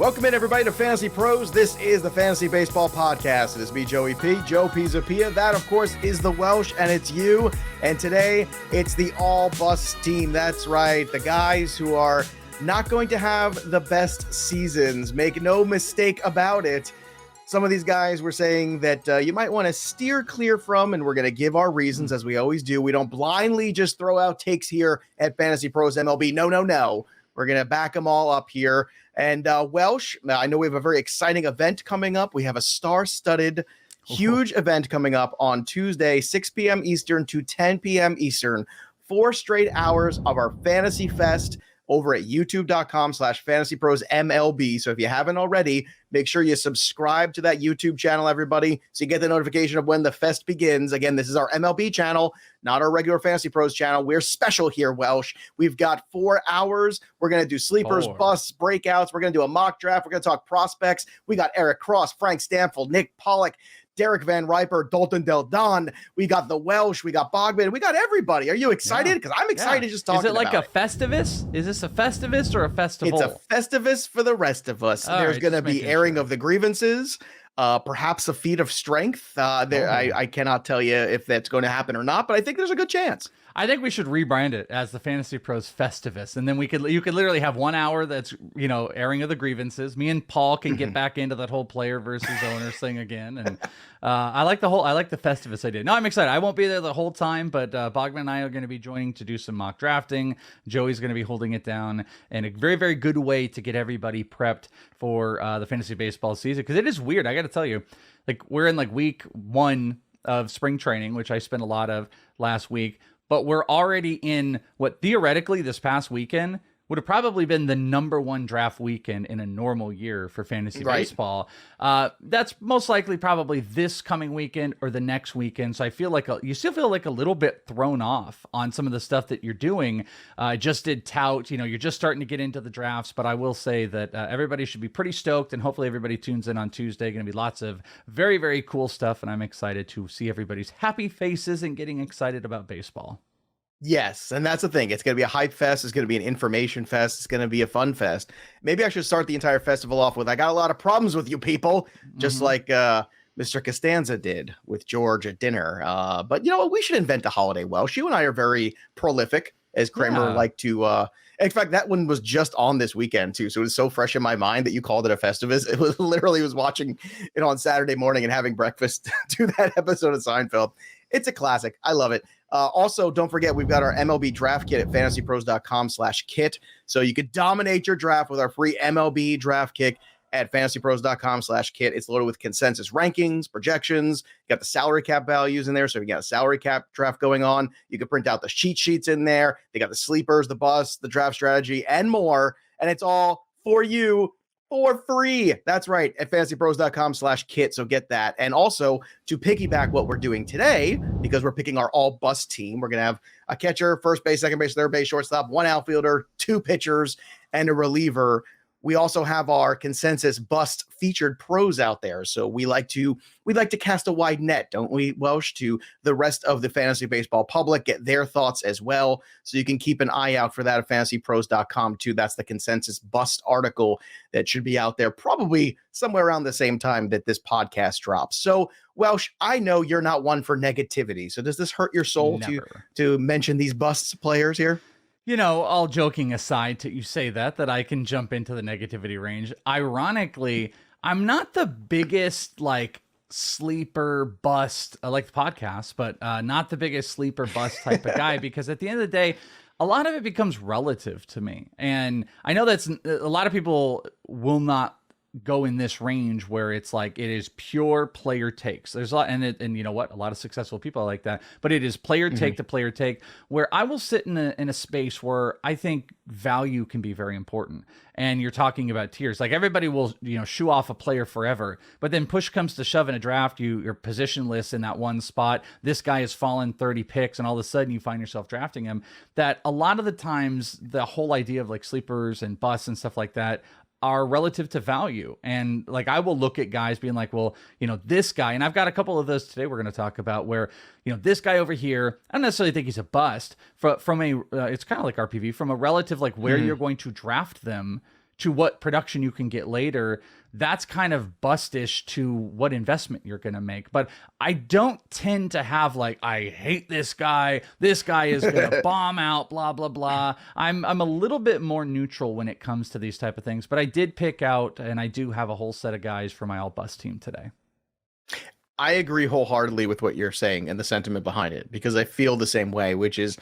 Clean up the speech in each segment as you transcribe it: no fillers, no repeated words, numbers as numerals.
Welcome in, everybody, to Fantasy Pros. This is the Fantasy Baseball Podcast. It is me, Joey P. Joe Pizzapia. That, of course, is the Welsh, and it's you. And today, it's the all-bust team. That's right. The guys who are not going to have the best seasons. Make no mistake about it. Some of these guys were saying that you might want to steer clear from, and we're going to give our reasons, as we always do. We don't blindly just throw out takes here at Fantasy Pros MLB. No. We're going to back them all up here. And Welsh, I know we have a very exciting event coming up. We have a star-studded, huge event coming up on Tuesday, 6 p.m. Eastern to 10 p.m. Eastern. 4 straight hours of our Fantasy Fest over at youtube.com/fantasyprosmlb. So if you haven't already, make sure you subscribe to that YouTube channel, everybody, so you get the notification of when the fest begins. Again, this is our MLB channel, not our regular Fantasy Pros channel. We're special here, Welsh. We've got 4 hours. We're going to do sleepers, busts, breakouts. We're going to do a mock draft. We're going to talk prospects. We got Eric Cross, Frank Stanfield, Nick Pollock, Derek Van Riper, Dalton Del Don. We got the Welsh. We got Bogman. We got everybody. Are you excited? Because I'm excited just talking about it. Is it like a Festivus? Is this a Festivus or a festival? It's a Festivus for the rest of us. There's going to be airing of the grievances, perhaps a feat of strength. I cannot tell you if that's going to happen or not, but I think there's a good chance. I think we should rebrand it as the Fantasy Pros Festivus, and then you could literally have 1 hour that's airing of the grievances. Me and Paul can get back into that whole player versus owners thing again, and I like the Festivus idea. No, I'm excited. I won't be there the whole time, but Bogman and I are going to be joining to do some mock drafting. Joey's going to be holding it down, and a very, very good way to get everybody prepped for the fantasy baseball season, because it is weird. I got to tell you, we're in week 1 of spring training, which I spent a lot of last week. But we're already in what theoretically this past weekend would have probably been the #1 draft weekend in a normal year for fantasy baseball. That's most likely probably this coming weekend or the next weekend. So I feel like you still feel like a little bit thrown off on some of the stuff that you're doing. I just did tout, you're just starting to get into the drafts, but I will say that everybody should be pretty stoked, and hopefully everybody tunes in on Tuesday. Going to be lots of very, very cool stuff, and I'm excited to see everybody's happy faces and getting excited about baseball. Yes, and that's the thing. It's going to be a hype fest. It's going to be an information fest. It's going to be a fun fest. Maybe I should start the entire festival off with, I got a lot of problems with you people, just like Mr. Costanza did with George at dinner. But you know what? We should invent a holiday, Welsh. You and I are very prolific, as Kramer liked to... in fact, that one was just on this weekend, too. So it was so fresh in my mind that you called it a Festivus. It was literally watching it on Saturday morning and having breakfast to that episode of Seinfeld. It's a classic. I love it. Also, don't forget, we've got our MLB draft kit at fantasypros.com/kit. So you could dominate your draft with our free MLB draft kit at fantasypros.com/kit. It's loaded with consensus rankings, projections. You got the salary cap values in there. So you got a salary cap draft going on. You can print out the cheat sheets in there. They got the sleepers, the busts, the draft strategy, and more. And it's all for you for free. That's right, at fantasypros.com/kit. So get that. And also, to piggyback what we're doing today, because we're picking our all bust team, we're going to have a catcher, first base, second base, third base, shortstop, 1 outfielder, 2 pitchers, and a reliever. We also have our consensus bust featured pros out there. So we like to cast a wide net, don't we, Welsh, to the rest of the fantasy baseball public, get their thoughts as well. So you can keep an eye out for that at fantasypros.com too. That's the consensus bust article that should be out there probably somewhere around the same time that this podcast drops. So Welsh, I know you're not one for negativity. So does this hurt your soul to mention these busts players here? All joking aside, you say that I can jump into the negativity range. Ironically, I'm not the biggest sleeper bust. I like the podcast, but not the biggest sleeper bust type of guy, because at the end of the day, a lot of it becomes relative to me. And I know that's a lot of people will not go in this range where it's it is pure player takes. There's a lot, and you know what? A lot of successful people are like that, but it is player take to player take, where I will sit in a space where I think value can be very important. And you're talking about tiers. Everybody will, shoo off a player forever, but then push comes to shove in a draft, you're positionless in that one spot. This guy has fallen 30 picks, and all of a sudden you find yourself drafting him. That a lot of the times the whole idea of sleepers and busts and stuff like that are relative to value. And I will look at guys being well, this guy, and I've got a couple of those today we're going to talk about, where, this guy over here, I don't necessarily think he's a bust from a, it's kind of like RPV, from a relative, where you're going to draft them to what production you can get later, that's kind of bustish to what investment you're going to make. But I don't tend to have like, I hate this guy is going to bomb out, blah, blah, blah. I'm a little bit more neutral when it comes to these type of things, but I did pick out, and I do have a whole set of guys for my all bust team today. I agree wholeheartedly with what you're saying and the sentiment behind it, because I feel the same way, which is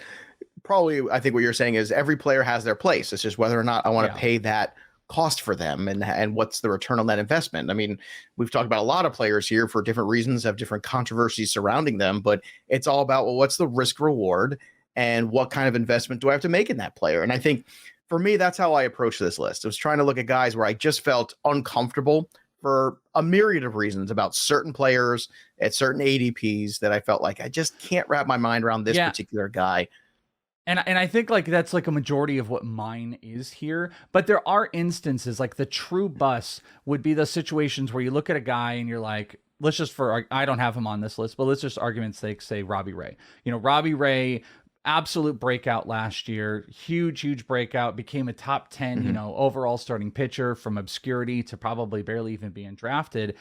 probably, I think what you're saying is every player has their place. It's just whether or not I want to pay that cost for them and what's the return on that investment. I mean, we've talked about a lot of players here for different reasons, have different controversies surrounding them, but it's all about, well, what's the risk reward and what kind of investment do I have to make in that player? And I think for me, that's how I approach this list. I was trying to look at guys where I just felt uncomfortable for a myriad of reasons about certain players at certain ADPs that I felt like I just can't wrap my mind around this particular guy. And I think like that's like a majority of what mine is here. But there are instances like the true bust would be the situations where you look at a guy and you're like, let's just I don't have him on this list, but let's just argument's sake say Robbie Ray. You know, Robbie Ray, absolute breakout last year, huge breakout, became a top 10, you know, overall starting pitcher from obscurity to probably barely even being drafted.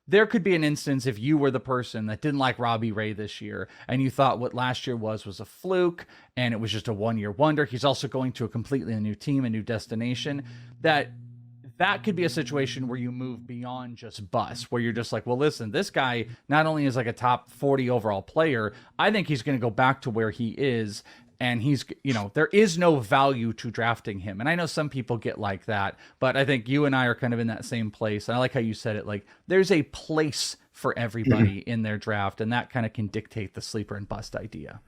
There could be an instance if you were the person that didn't like Robbie Ray this year and you thought what last year was a fluke and it was just a one-year wonder. He's also going to a completely new team, a new destination. That could be a situation where you move beyond just bust, where you're just like, well, listen, this guy not only is like a top 40 overall player, I think he's going to go back to where he is. And he's, you know, there is no value to drafting him. And I know some people get like that, but I think you and I are kind of in that same place. And I like how you said it, like there's a place for everybody in their draft. And that kind of can dictate the sleeper and bust idea.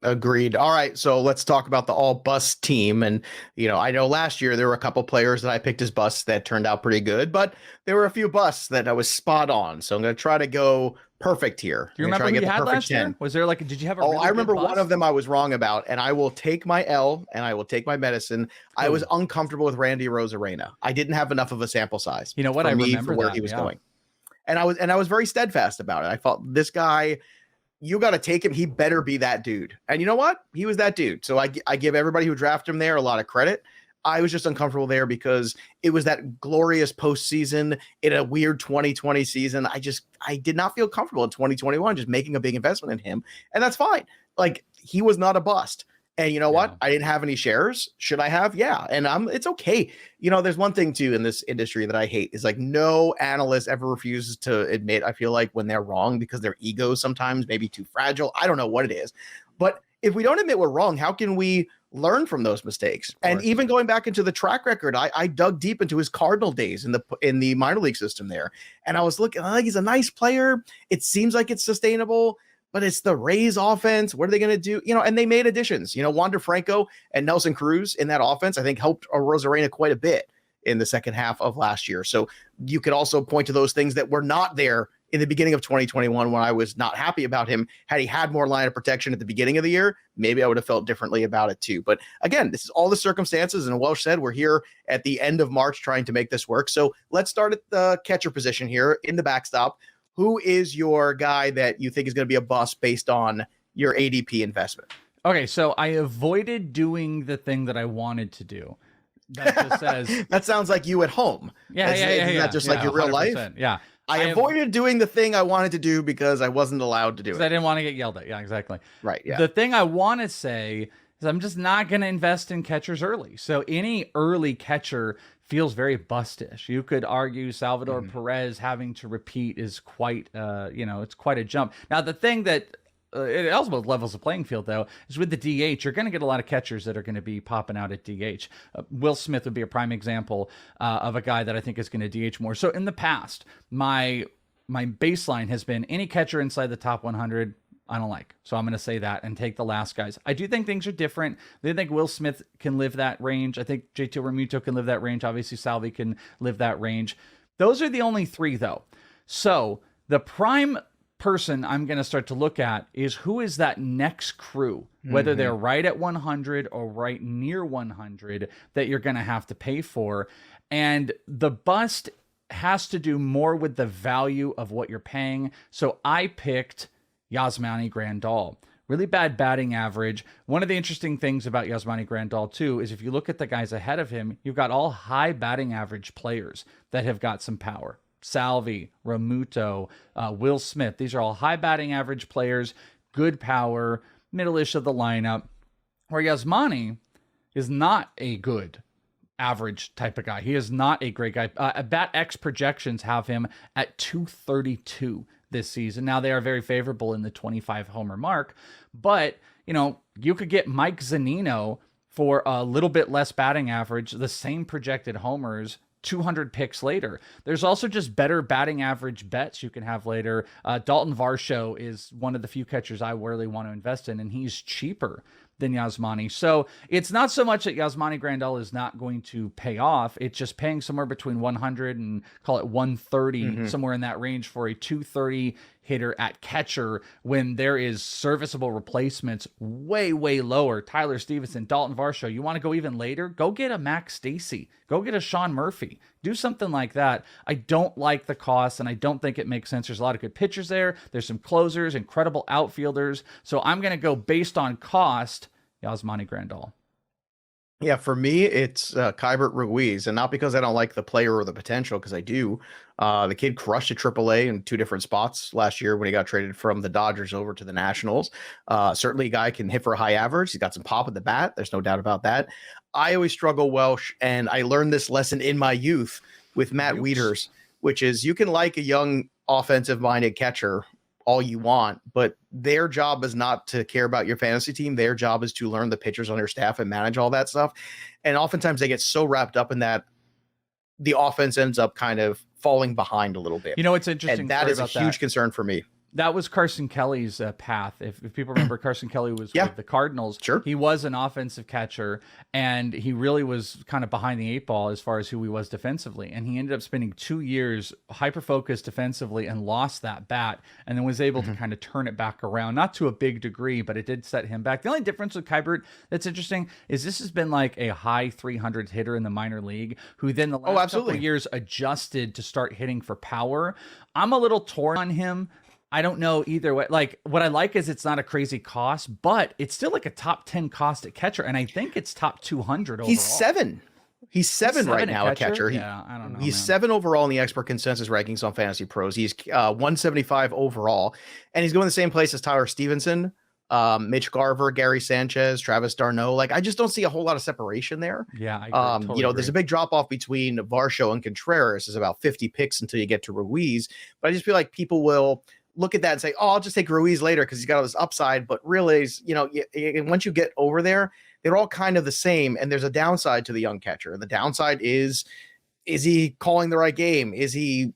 Agreed. All right, so let's talk about the all bust team. And you know, I know last year there were a couple players that I picked as busts that turned out pretty good, but there were a few busts that I was spot on. So I'm going to try to go perfect here. Do you remember who you had last year? Was there like, did you have a really I remember good bust? One of them I was wrong about, and I will take my L and I will take my medicine. I was uncomfortable with Randy Rosarena. I didn't have enough of a sample size. You know what? I remember for where he was going. And I was very steadfast about it. I thought this guy, you got to take him. He better be that dude. And you know what? He was that dude. So I give everybody who drafted him there a lot of credit. I was just uncomfortable there because it was that glorious postseason in a weird 2020 season. I did not feel comfortable in 2021 just making a big investment in him. And that's fine. Like, he was not a bust. And you know what? I didn't have any shares. Should I have? Yeah. And it's okay. You know, there's one thing too in this industry that I hate is like no analyst ever refuses to admit, I feel like, when they're wrong because their egos sometimes maybe too fragile. I don't know what it is. But if we don't admit we're wrong, how can we learn from those mistakes? And even going back into the track record, I dug deep into his Cardinal days in the minor league system there. And I was looking, he's a nice player. It seems like it's sustainable. But it's the Rays offense. What are they going to do? You know, and they made additions. You know, Wander Franco and Nelson Cruz in that offense, I think, helped Rosarena quite a bit in the second half of last year. So you could also point to those things that were not there in the beginning of 2021 when I was not happy about him. Had he had more line of protection at the beginning of the year, maybe I would have felt differently about it too. But again, this is all the circumstances. And Welsh said we're here at the end of March trying to make this work. So let's start at the catcher position here in the backstop. Who is your guy that you think is going to be a bust based on your ADP investment? Okay, so I avoided doing the thing that I wanted to do. That just says that sounds like you at home. Yeah. Is that just like your real life? Yeah. I avoided doing the thing I wanted to do because I wasn't allowed to do it. I didn't want to get yelled at. Yeah, exactly. Right. Yeah. The thing I want to say is I'm just not going to invest in catchers early. So any early catcher feels very bustish. You could argue Salvador Perez having to repeat is quite, it's quite a jump. Now, the thing that it also levels the playing field, though, is with the DH, you're going to get a lot of catchers that are going to be popping out at DH. Will Smith would be a prime example of a guy that I think is going to DH more. So in the past, my baseline has been any catcher inside the top 100, I don't like. So I'm going to say that and take the last guys. I do think things are different. I think Will Smith can live that range. I think JT Realmuto can live that range. Obviously, Salvi can live that range. Those are the only three, though. So the prime person I'm going to start to look at is who is that next crew, whether they're right at 100 or right near 100 that you're going to have to pay for. And the bust has to do more with the value of what you're paying. So I picked Yasmani Grandal. really bad batting average. One of the interesting things about Yasmani Grandal, too, is if you look at the guys ahead of him, you've got all high batting average players that have got some power. Salvi, Ramuto, Will Smith. These are all high batting average players, good power, middle-ish of the lineup. Where Yasmani is not a good average type of guy. He is not a great guy. Bat X projections have him at 232 this season. Now they are very favorable in the 25 homer mark, but you could get Mike Zunino for a little bit less batting average, the same projected homers 200 picks later. There's also just better batting average bets you can have later. Dalton Varsho is one of the few catchers I really want to invest in, and he's cheaper than Yasmani. So it's not so much that Yasmani Grandal is not going to pay off. It's just paying somewhere between 100 and call it 130, somewhere in that range for a 230 hitter at catcher when there is serviceable replacements way, way lower. Tyler Stevenson, Dalton Varsho. You want to go even later? Go get a Max Stacy. Go get a Sean Murphy. Do something like that. I don't like the cost, and I don't think it makes sense. There's a lot of good pitchers there. There's some closers, incredible outfielders. So I'm going to go based on cost, Yasmani Grandal. Yeah, for me, it's Keibert Ruiz, and not because I don't like the player or the potential, because I do. The kid crushed at AAA in 2 different spots last year when he got traded from the Dodgers over to the Nationals. Certainly, a guy can hit for a high average. He's got some pop at the bat. There's no doubt about that. I always struggle, Welsh, and I learned this lesson in my youth with Matt Wieters, which is you can like a young offensive-minded catcher all you want, but their job is not to care about your fantasy team. Their job is to learn the pitchers on their staff and manage all that stuff. And oftentimes they get so wrapped up in that the offense ends up kind of falling behind a little bit. It's interesting. And that is a huge concern for me. That was Carson Kelly's path. If people remember, Carson Kelly was with the Cardinals. Sure. He was an offensive catcher, and he really was kind of behind the 8 ball as far as who he was defensively. And he ended up spending 2 years hyper-focused defensively and lost that bat, and then was able to kind of turn it back around. Not to a big degree, but it did set him back. The only difference with Keibert that's interesting is this has been like a high 300 hitter in the minor league who then the last couple of years adjusted to start hitting for power. I'm a little torn on him. I don't know either way. Like, what I like is it's not a crazy cost, but it's still like a top 10 cost at catcher. And I think it's top 200 overall. He's 7. He's 7 right now at catcher. Yeah, I don't know. He's 7 overall in the expert consensus rankings on FantasyPros. He's 175 overall. And he's going the same place as Tyler Stevenson, Mitch Garver, Gary Sanchez, Travis d'Arnaud. Like, I just don't see a whole lot of separation there. Yeah, I agree. Totally agree. There's a big drop off between Varsho and Contreras. Is about 50 picks until you get to Ruiz. But I just feel like people will look at that and say, oh, I'll just take Ruiz later because he's got all this upside. But really, once you get over there, they're all kind of the same. And there's a downside to the young catcher. And the downside is he calling the right game? Is he,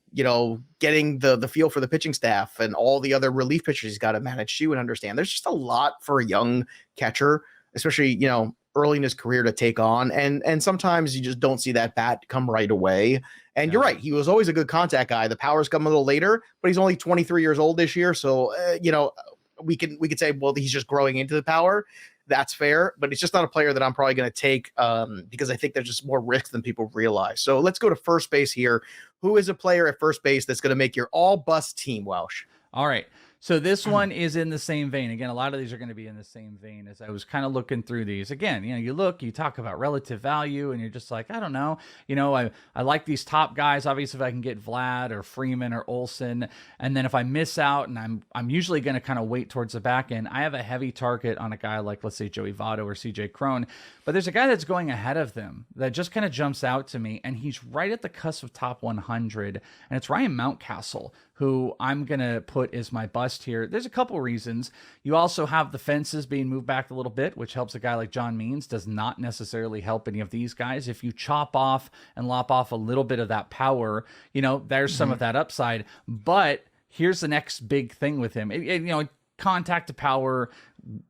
getting the feel for the pitching staff and all the other relief pitchers he's got to manage too and understand? There's just a lot for a young catcher, especially, early in his career to take on. And sometimes you just don't see that bat come right away. And you're right. He was always a good contact guy. The power's come a little later, but he's only 23 years old this year. So, we could say, well, he's just growing into the power. That's fair, but it's just not a player that I'm probably going to take because I think there's just more risk than people realize. So let's go to first base here. Who is a player at first base that's going to make your all bust team, Welsh? All right. So this one is in the same vein. Again, a lot of these are going to be in the same vein. As I was kind of looking through these, again, you talk about relative value, and you're just like, I don't know. I like these top guys. Obviously, if I can get Vlad or Freeman or Olsen, and then if I miss out, and I'm usually going to kind of wait towards the back end. I have a heavy target on a guy like, let's say, Joey Votto or CJ Cron, but there's a guy that's going ahead of them that just kind of jumps out to me, and he's right at the cusp of top 100, and it's Ryan Mountcastle, who I'm going to put as my bust here. There's a couple reasons. You also have the fences being moved back a little bit, which helps a guy like John Means, does not necessarily help any of these guys. If you chop off and lop off a little bit of that power, there's some of that upside. But here's the next big thing with him. Contact to power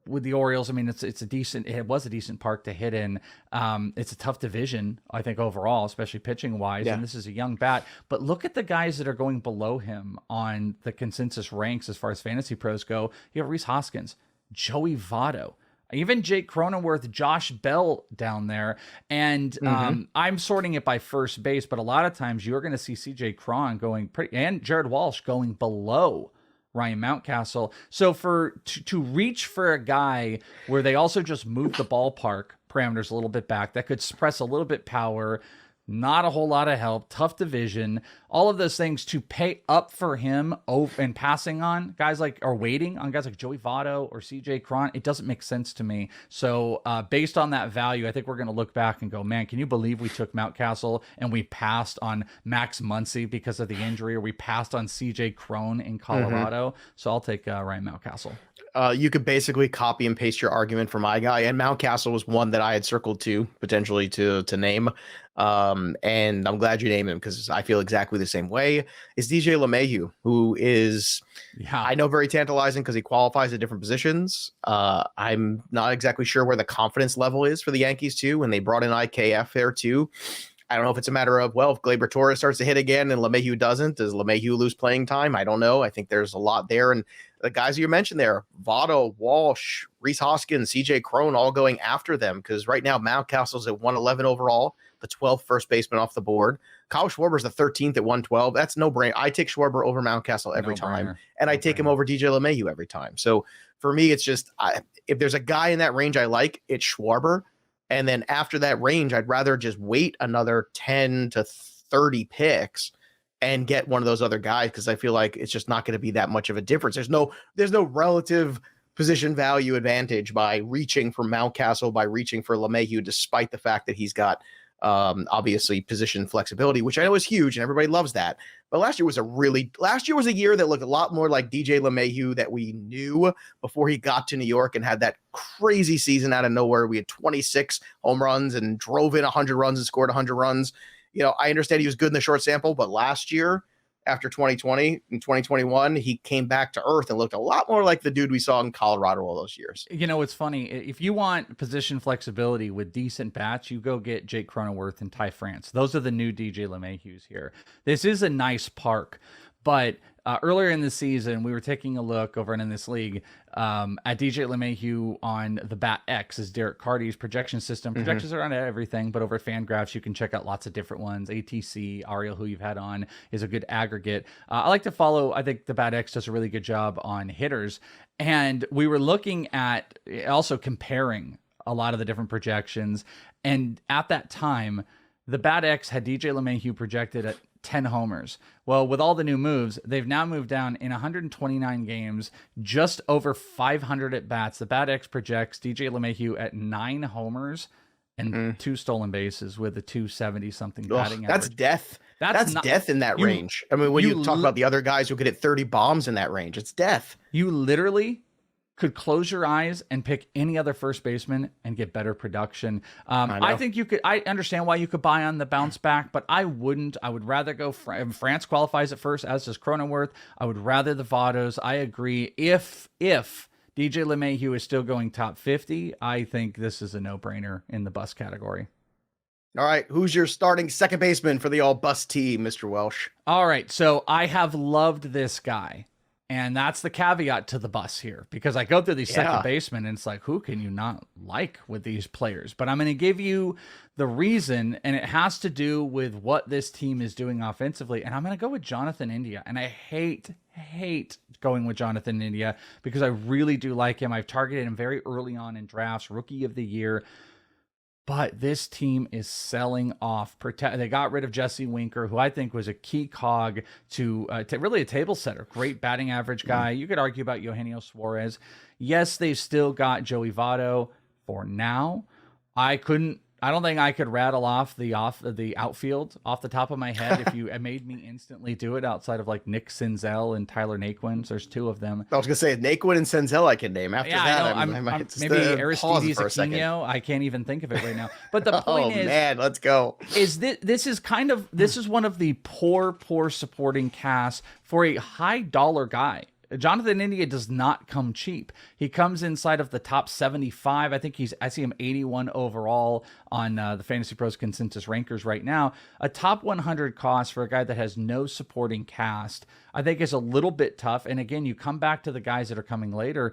with the Orioles. I mean, it was a decent park to hit in. It's a tough division, I think, overall, especially pitching wise. Yeah. And this is a young bat, but look at the guys that are going below him on the consensus ranks as far as FantasyPros go. You have Rhys Hoskins, Joey Votto, even Jake Cronenworth, Josh Bell down there. And I'm sorting it by first base, but a lot of times you're going to see CJ Cron going and Jared Walsh going below Ryan Mountcastle. So to reach for a guy where they also just moved the ballpark parameters a little bit back, that could suppress a little bit power, not a whole lot of help, tough division, all of those things, to pay up for him and passing on guys like, or waiting on guys like Joey Votto or CJ Cron, it doesn't make sense to me. So based on that value, I think we're going to look back and go, man, can you believe we took Mountcastle and we passed on Max Muncy because of the injury, or we passed on CJ Cron in Colorado? So I'll take Ryan Mountcastle. You could basically copy and paste your argument for my guy, and Mountcastle was one that I had circled to potentially to name. And I'm glad you named him, because I feel exactly the same way. Is DJ LeMahieu, who is, I know, very tantalizing because he qualifies at different positions. I'm not exactly sure where the confidence level is for the Yankees too, when they brought in IKF there too. I don't know if it's a matter of, well, if Gleyber Torres starts to hit again and LeMahieu doesn't, does LeMahieu lose playing time? I don't know. I think there's a lot there. And the guys you mentioned there, Votto, Walsh, Rhys Hoskins, CJ Cron, all going after them, because right now Mountcastle's at 111 overall, the 12th first baseman off the board. Kyle Schwarber's the 13th at 112. That's no brainer. I take Schwarber over Mountcastle every time, and I take him over DJ LeMahieu every time. So for me, it's just, if there's a guy in that range I like, it's Schwarber. And then after that range, I'd rather just wait another 10 to 30 picks and get one of those other guys, because I feel like it's just not going to be that much of a difference. There's no relative position value advantage by reaching for Mountcastle, by reaching for LeMahieu, despite the fact that he's got obviously position flexibility, which I know is huge and everybody loves that. But last year was a year that looked a lot more like DJ LeMahieu that we knew before he got to New York and had that crazy season out of nowhere. We had 26 home runs and drove in 100 runs and scored 100 runs. You know, I understand he was good in the short sample, but last year, after 2020 and 2021, he came back to earth and looked a lot more like the dude we saw in Colorado all those years. You know, it's funny. If you want position flexibility with decent bats, you go get Jake Cronenworth and Ty France. Those are the new DJ LeMahieu's here. This is a nice park, but earlier in the season, we were taking a look over in this league at DJ LeMahieu on the Bat X, is Derek Carty's projection system. Projections are on everything, but over at Fangraphs, you can check out lots of different ones. ATC, Ariel, who you've had on, is a good aggregate. I like to follow, I think the Bat X does a really good job on hitters. And we were looking at also comparing a lot of the different projections. And at that time, the Bat X had DJ LeMahieu projected at 10 homers. Well, with all the new moves, they've now moved down in 129 games, just over 500 at bats. The Bat X projects DJ LeMahieu at 9 homers and 2 stolen bases with a 270 something batting average. That's death. That's death in that range. I mean, when you talk about the other guys who could hit 30 bombs in that range, it's death. You literally could close your eyes and pick any other first baseman and get better production. I think you could. I understand why you could buy on the bounce back, but I wouldn't. I would rather go. France qualifies at first, as does Cronenworth. I would rather the Vottos. I agree. If DJ LeMahieu is still going top 50, I think this is a no-brainer in the bust category. All right, who's your starting second baseman for the all-bust team, Mr. Welsh? All right, so I have loved this guy. And that's the caveat to the bus here, because I go through these second basemen and it's like, who can you not like with these players? But I'm going to give you the reason, and it has to do with what this team is doing offensively. And I'm going to go with Jonathan India. And I hate going with Jonathan India because I really do like him. I've targeted him very early on in drafts, rookie of the year. But this team is selling off. They got rid of Jesse Winker, who I think was a key cog to really a table setter. Great batting average guy. You could argue about Eugenio Suarez. Yes, they've still got Joey Votto for now. I don't think I could rattle off the outfield off the top of my head if you made me instantly do it, outside of like Nick Senzel and Tyler Naquin. So there's 2 of them. I was gonna say Naquin and Senzel I can name. After that, I might just maybe Aristides Aquino. I can't even think of it right now. But the point is, man, let's go. Is this is one of the poor supporting casts for a high dollar guy. Jonathan India does not come cheap. He comes inside of the top 75. I see him 81 overall on the Fantasy Pros consensus rankers right now. A top 100 cost for a guy that has no supporting cast, I think, is a little bit tough. And again, you come back to the guys that are coming later.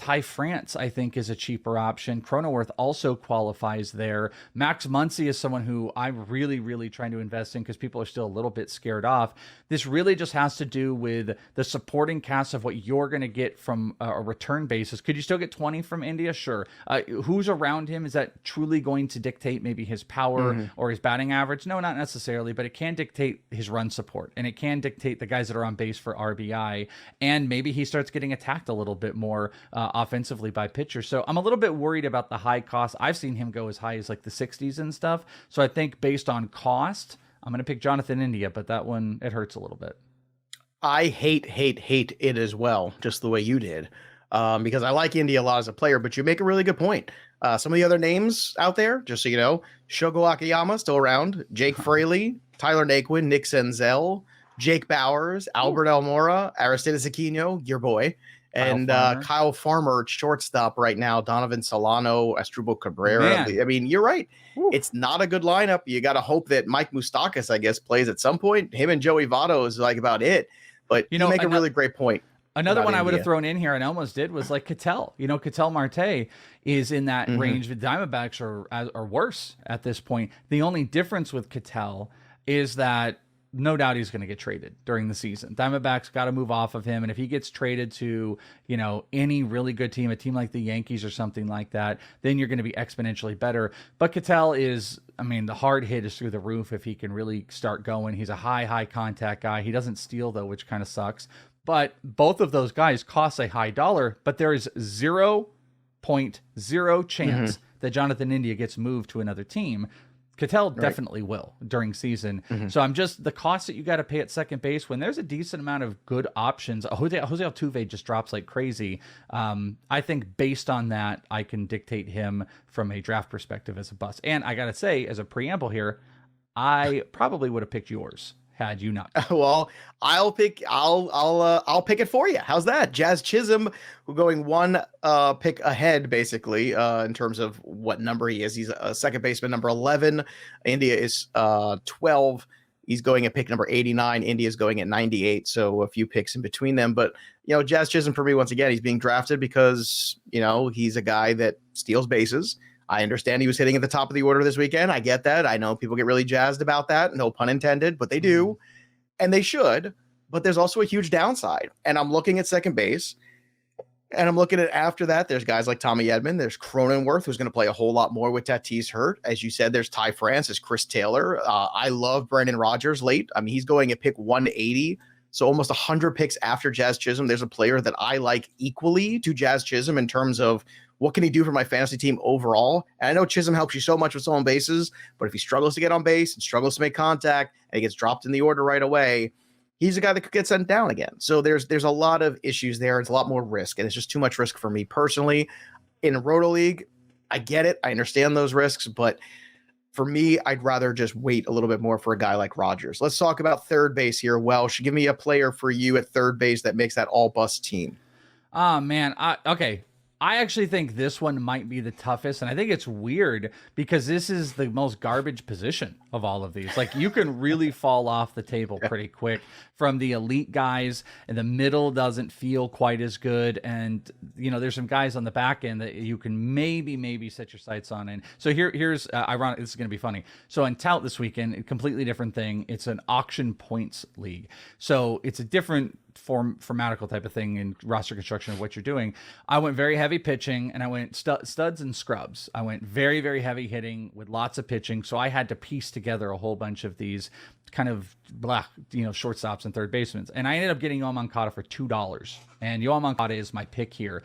Ty France, I think, is a cheaper option. Cronenworth also qualifies there. Max Muncy is someone who I'm really, really trying to invest in because people are still a little bit scared off. This really just has to do with the supporting cast of what you're going to get from a return basis. Could you still get 20 from India? Sure. Who's around him? Is that truly going to dictate maybe his power or his batting average? No, not necessarily, but it can dictate his run support, and it can dictate the guys that are on base for RBI, and maybe he starts getting attacked a little bit more offensively by pitchers. So I'm a little bit worried about the high cost. I've seen him go as high as like the 60s and stuff. So I think based on cost, I'm going to pick Jonathan India, but that one, it hurts a little bit. I hate it as well, just the way you did, because I like India a lot as a player, but you make a really good point. Some of the other names out there, just so you know, Shogo Akiyama still around, Jake Fraley, Tyler Naquin, Nick Senzel, Jake Bowers, Albert Almora, Aristides Aquino, your boy, and Kyle Farmer at shortstop right now, Donovan Solano, Asdrubal Cabrera. Man. I mean, you're right. Woo. It's not a good lineup. You got to hope that Mike Moustakas, I guess, plays at some point. Him and Joey Votto is like about it. But you make a really great point. Another one I would have thrown in here and almost did was like Ketel. Ketel Marte is in that range. The Diamondbacks are worse at this point. The only difference with Ketel is that no doubt he's going to get traded during the season. Diamondbacks got to move off of him. And if he gets traded to, any really good team, a team like the Yankees or something like that, then you're going to be exponentially better. But Ketel is, the hard hit is through the roof if he can really start going. He's a high contact guy. He doesn't steal though, which kind of sucks. But both of those guys cost a high dollar, but there is 0.0 chance that Jonathan India gets moved to another team. Ketel definitely will during season. So I'm just, the cost that you got to pay at second base when there's a decent amount of good options. Jose Altuve just drops like crazy. I think based on that, I can dictate him from a draft perspective as a bust. And I got to say, as a preamble here, I probably would have picked yours had you not. Well, I'll pick it for you. How's that? Jazz Chisholm, who going one pick ahead, basically, in terms of what number he is. He's a second baseman, number 11. India is 12. He's going at pick number 89. India is going at 98. So a few picks in between them. But, Jazz Chisholm, for me, once again, he's being drafted because, he's a guy that steals bases. I understand he was hitting at the top of the order this weekend. I get that. I know people get really jazzed about that. No pun intended, but they do. And they should. But there's also a huge downside. And I'm looking at second base. And I'm looking at after that, there's guys like Tommy Edman. There's Cronenworth, who's going to play a whole lot more with Tatis hurt. As you said, there's Ty France. There's Chris Taylor. I love Brandon Rogers late. He's going at pick 180. So almost 100 picks after Jazz Chisholm. There's a player that I like equally to Jazz Chisholm in terms of what can he do for my fantasy team overall? And I know Chisholm helps you so much with stolen bases, but if he struggles to get on base and struggles to make contact and he gets dropped in the order right away, he's a guy that could get sent down again. So there's a lot of issues there. It's a lot more risk, and it's just too much risk for me personally. In a Roto League, I get it. I understand those risks, but for me, I'd rather just wait a little bit more for a guy like Rogers. Let's talk about third base here. Welsh, give me a player for you at third base that makes that all-bust team. Oh, man. Okay. I actually think this one might be the toughest, and I think it's weird because this is the most garbage position of all of these. Like, you can really fall off the table pretty quick from the elite guys, and the middle doesn't feel quite as good. And, there's some guys on the back end that you can maybe set your sights on. And so here's ironic. This is going to be funny. So in Tout this weekend, a completely different thing. It's an auction points league. So it's a different formatical type of thing in roster construction of what you're doing. I went very heavy pitching, and I went studs and scrubs. I went very, very heavy hitting with lots of pitching. So I had to piece together a whole bunch of these kind of shortstops and third basemen. And I ended up getting Yoan Moncada for $2. And Yoan Moncada is my pick here.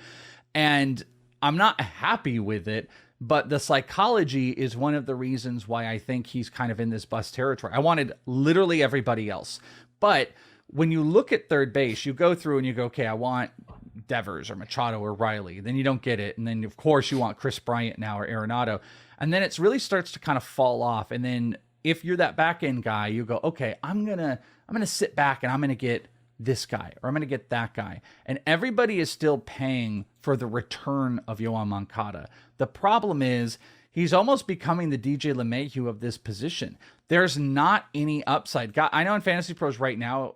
And I'm not happy with it, but the psychology is one of the reasons why I think he's kind of in this bust territory. I wanted literally everybody else. But when you look at third base, you go through and you go, okay, I want Devers or Machado or Riley. Then you don't get it. And then, of course, you want Chris Bryant now or Arenado. And then it really starts to kind of fall off. And then if you're that back end guy, you go, okay, I'm gonna sit back and I'm going to get this guy or I'm going to get that guy. And everybody is still paying for the return of Yoan Moncada. The problem is he's almost becoming the DJ LeMahieu of this position. There's not any upside. I know in Fantasy Pros right now,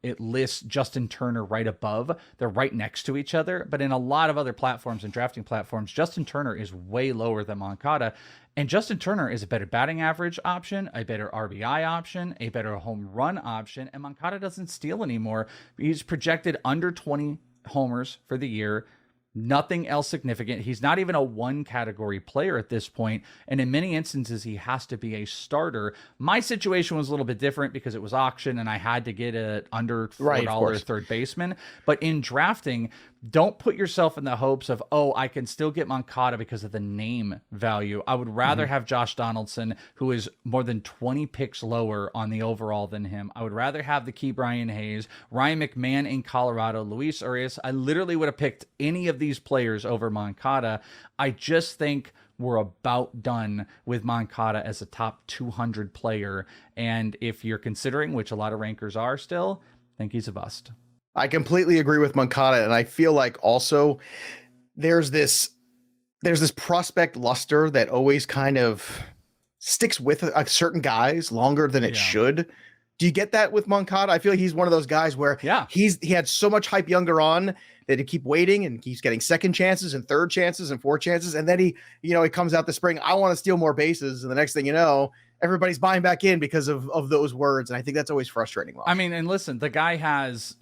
it lists Justin Turner right above. They're right next to each other. But in a lot of other platforms and drafting platforms, Justin Turner is way lower than Moncada. And Justin Turner is a better batting average option, a better RBI option, a better home run option. And Moncada doesn't steal anymore. He's projected under 20 homers for the year. Nothing else significant. He's not even a one category player at this point. And in many instances, he has to be a starter. My situation was a little bit different because it was auction and I had to get a under $4 third baseman. But in drafting, don't put yourself in the hopes of, oh, I can still get Moncada because of the name value. I would rather have Josh Donaldson, who is more than 20 picks lower on the overall than him. I would rather have the Key Brian Hayes, Ryan McMahon in Colorado, Luis Urias. I literally would have picked any of these players over Moncada. I just think we're about done with Moncada as a top 200 player. And if you're considering, which a lot of rankers are still, I think he's a bust. I completely agree with Moncada, and I feel like also there's this prospect luster that always kind of sticks with certain guys longer than it should. Do you get that with Moncada? I feel like he's one of those guys where he had so much hype younger on that he keep waiting and keeps getting second chances and third chances and fourth chances, and then he comes out this spring, I want to steal more bases, and the next thing you know, everybody's buying back in because of those words. And I think that's always frustrating. I mean, and listen, the guy has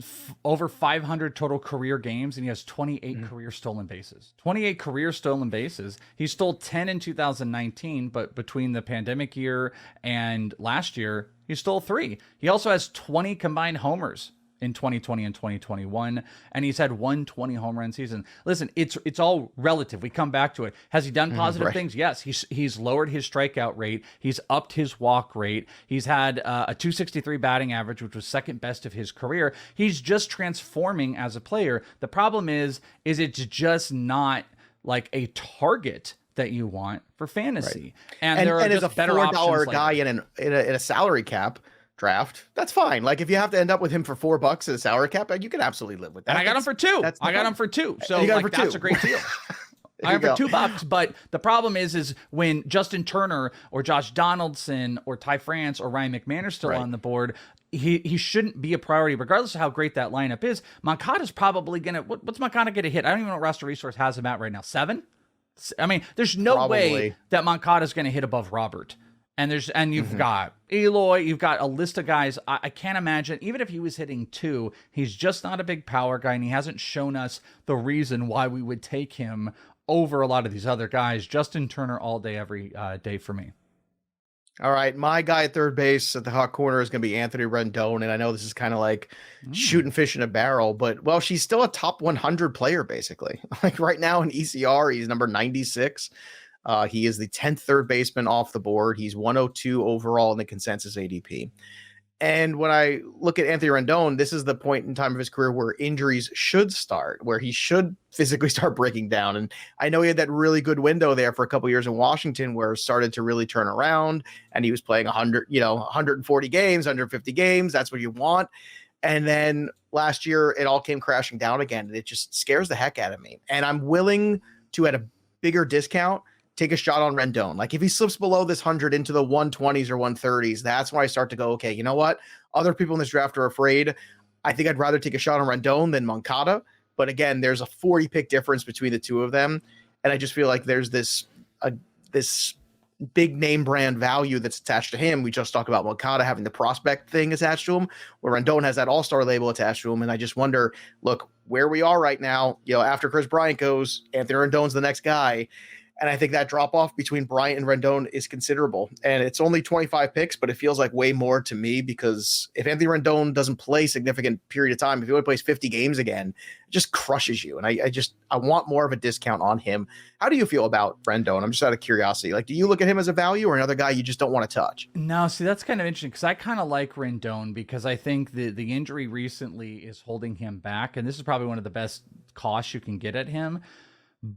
over 500 total career games and he has 28 career stolen bases. 28 career stolen bases. He stole 10 in 2019, but between the pandemic year and last year, he stole 3. He also has 20 combined homers in 2020 and 2021, and he's had 120 home run season. Listen, it's all relative. We come back to it. Has he done positive things? Yes. He's lowered his strikeout rate. He's upped his walk rate. He's had a 263 batting average, which was second best of his career. He's just transforming as a player. The problem is it's just not like a target that you want for fantasy. And there are just as a better $4 guy in a salary cap draft, that's fine. Like if you have to end up with him for $4 at a salary cap, you can absolutely live with that. And I got him for $2. I got him for $2. So like, that's a great deal. I have for $2. But the problem is when Justin Turner or Josh Donaldson or Ty France or Ryan McMahon are still on the board, he shouldn't be a priority, regardless of how great that lineup is. Moncada's probably gonna what's Moncada gonna hit? I don't even know what roster resource has him at right now. 7? I mean, there's no way that Moncada's gonna hit above Robert. And you've got Eloy, you've got a list of guys. I can't imagine, even if he was hitting 2, he's just not a big power guy, and he hasn't shown us the reason why we would take him over a lot of these other guys. Justin Turner all day, every day for me. All right, my guy at third base at the hot corner is going to be Anthony Rendon, and I know this is kind of like shooting fish in a barrel, but, well, she's still a top 100 player, basically. Like right now in ECR, he's number 96. He is the 10th third baseman off the board. He's 102 overall in the consensus ADP. And when I look at Anthony Rendon, this is the point in time of his career where injuries should start, where he should physically start breaking down. And I know he had that really good window there for a couple years in Washington where it started to really turn around, and he was playing 140 games, 150 games. That's what you want. And then last year, it all came crashing down again. And it just scares the heck out of me. And I'm willing to, at a bigger discount, take a shot on Rendon. Like if he slips below this 100 into the 120s or 130s, that's when I start to go, okay, you know what? Other people in this draft are afraid. I think I'd rather take a shot on Rendon than Moncada. But again, there's a 40 pick difference between the two of them. And I just feel like there's this big name brand value that's attached to him. We just talked about Moncada having the prospect thing attached to him, where Rendon has that all-star label attached to him. And I just wonder, look, where we are right now, after Chris Bryant goes, Anthony Rendon's the next guy. And I think that drop off between Bryant and Rendon is considerable. And it's only 25 picks, but it feels like way more to me because if Anthony Rendon doesn't play significant period of time, if he only plays 50 games again, it just crushes you. And I want more of a discount on him. How do you feel about Rendon? I'm just out of curiosity. Like, do you look at him as a value or another guy you just don't want to touch? No, see, that's kind of interesting because I kind of like Rendon because I think the injury recently is holding him back. And this is probably one of the best costs you can get at him.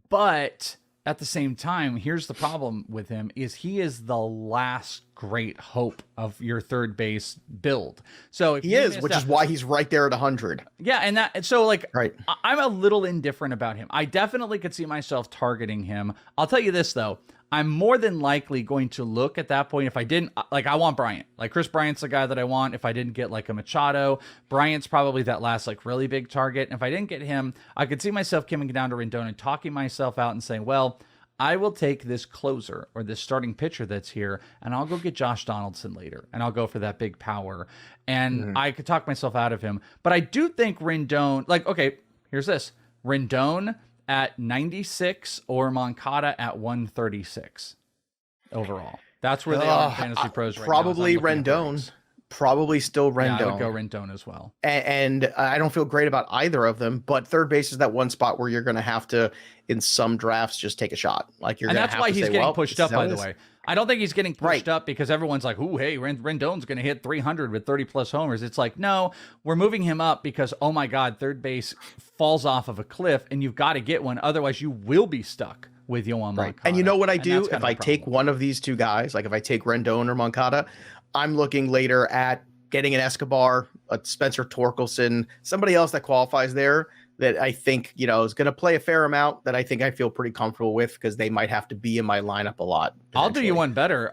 But at the same time, here's the problem with him is he is the last great hope of your third base build. So if he is, which is why he's right there at 100. Yeah, and so like right. I'm a little indifferent about him. I definitely could see myself targeting him. I'll tell you this though. I'm more than likely going to look at that point. If I didn't, like, I want Bryant. Like, Chris Bryant's the guy that I want. If I didn't get, like, a Machado, Bryant's probably that last, like, really big target. And if I didn't get him, I could see myself coming down to Rendon and talking myself out and saying, well, I will take this closer or this starting pitcher that's here, and I'll go get Josh Donaldson later, and I'll go for that big power. And I could talk myself out of him. But I do think Rendon, like, okay, here's this. Rendon at 96 or Moncada at 136 overall. That's where they are in Fantasy Pros right probably now. Rendon. Probably still Rendon. Yeah, I would go Rendon as well. And I don't feel great about either of them, but third base is that one spot where you're going to have to, in some drafts, just take a shot. Like you're and going that's why he's getting pushed up, by the way. I don't think he's getting pushed up because everyone's like, ooh, hey, Rendon's going to hit 300 with 30-plus homers. It's like, no, we're moving him up because, oh, my God, third base falls off of a cliff, and you've got to get one. Otherwise, you will be stuck with Yoan Moncada. And you know what I do? If I take one of these two guys, like if I take Rendon or Moncada, I'm looking later at getting an Escobar, a Spencer Torkelson, somebody else that qualifies there that I think, you know, is going to play a fair amount that I think I feel pretty comfortable with because they might have to be in my lineup a lot. I'll do you one better.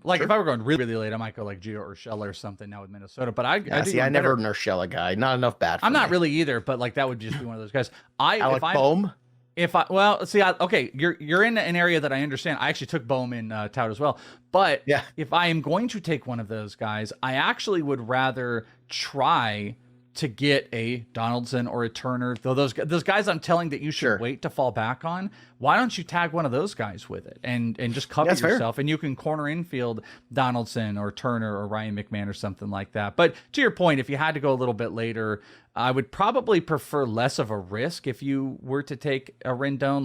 Like if I were going really, really late, I might go like Gio Urshela or something now with Minnesota. But I never an Urshela guy. Not enough bat for I'm me. not really either, but like that would just be one of those guys. Alec Boehm? Okay, you're in an area that I understand. I actually took Boehm in tout as well. But if I am going to take one of those guys, I actually would rather try to get a Donaldson or a Turner. Though those guys I'm telling that you should wait to fall back on, why don't you tag one of those guys with it and just cover yourself and you can corner infield Donaldson or Turner or Ryan McMahon or something like that. But to your point, if you had to go a little bit later, I would probably prefer less of a risk if you were to take a Rendon.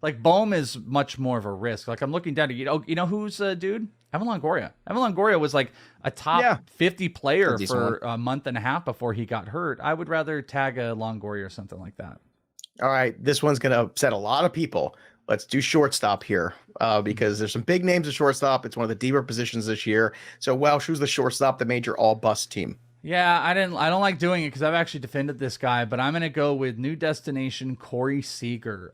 Like Boehm is much more of a risk. Like I'm looking down to you know who's dude? Evan Longoria. Evan Longoria was like a top 50 player for a month and a half before he got hurt. I would rather tag a Longoria or something like that. All right, this one's going to upset a lot of people. Let's do shortstop here because there's some big names at shortstop. It's one of the deeper positions this year. So Welsh, who's the shortstop that made your all-bust team? Yeah, I don't like doing it because I've actually defended this guy, but I'm going to go with new destination Corey Seager.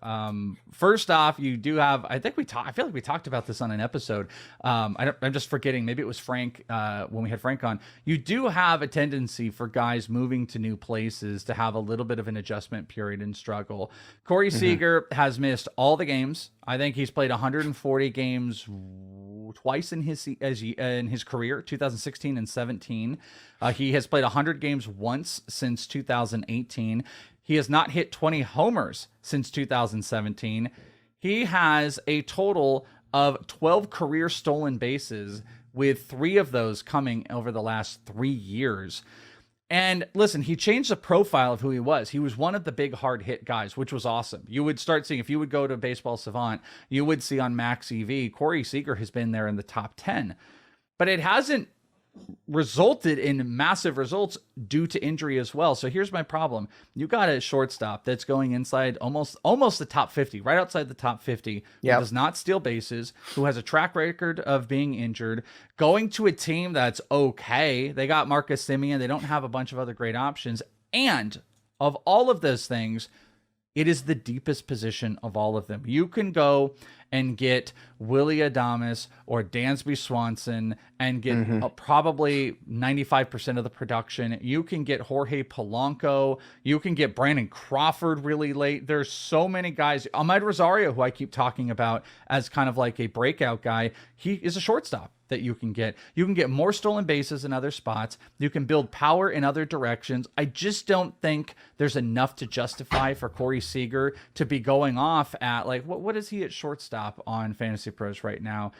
First off, you do have, I feel like we talked about this on an episode. I'm just forgetting. Maybe it was Frank when we had Frank on. You do have a tendency for guys moving to new places to have a little bit of an adjustment period and struggle. Corey Seager has missed all the games. I think he's played 140 games twice in his career, 2016 and 17. He has played 100 games once since 2018. He has not hit 20 homers since 2017. He has a total of 12 career stolen bases, with 3 of those coming over the last 3 years. And listen, he changed the profile of who he was. He was one of the big hard hit guys, which was awesome. You would start seeing, if you would go to Baseball Savant, you would see on Max EV, Corey Seager has been there in the top 10. But it hasn't resulted in massive results due to injury as well. So here's my problem. You got a shortstop that's going inside almost the top 50, right outside the top 50, who does not steal bases, who has a track record of being injured, going to a team that's okay. They got Marcus Semien. They don't have a bunch of other great options. And of all of those things, it is the deepest position of all of them. You can go and get Willie Adames or Dansby Swanson and get probably 95% of the production. You can get Jorge Polanco. You can get Brandon Crawford really late. There's so many guys. Ahmed Rosario, who I keep talking about as kind of like a breakout guy, he is a shortstop that you can get. You can get more stolen bases in other spots. You can build power in other directions. I just don't think there's enough to justify for Corey Seager to be going off at, like, what is he at shortstop on Fantasy Pros right now?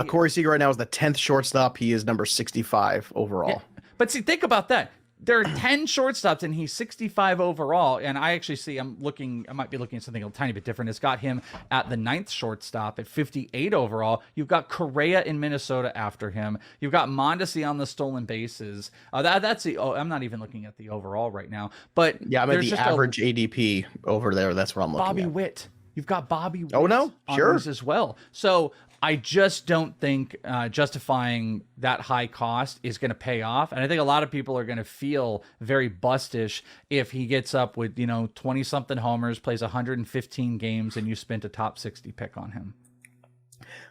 Corey Seager right now is the 10th shortstop. He is number 65 overall. Yeah. But see, think about that. There are 10 shortstops and he's 65 overall. And I actually see, I might be looking at something a tiny bit different. It's got him at the 9th shortstop at 58 overall. You've got Correa in Minnesota after him. You've got Mondesi on the stolen bases. I'm not even looking at the overall right now. But yeah, I'm at the average ADP over there. That's what I'm looking at. Bobby Witt. You've got Bobby Witt Oh, no, on sure. these as well. So I just don't think justifying that high cost is going to pay off. And I think a lot of people are going to feel very bustish if he gets up with, 20-something homers, plays 115 games, and you spent a top 60 pick on him.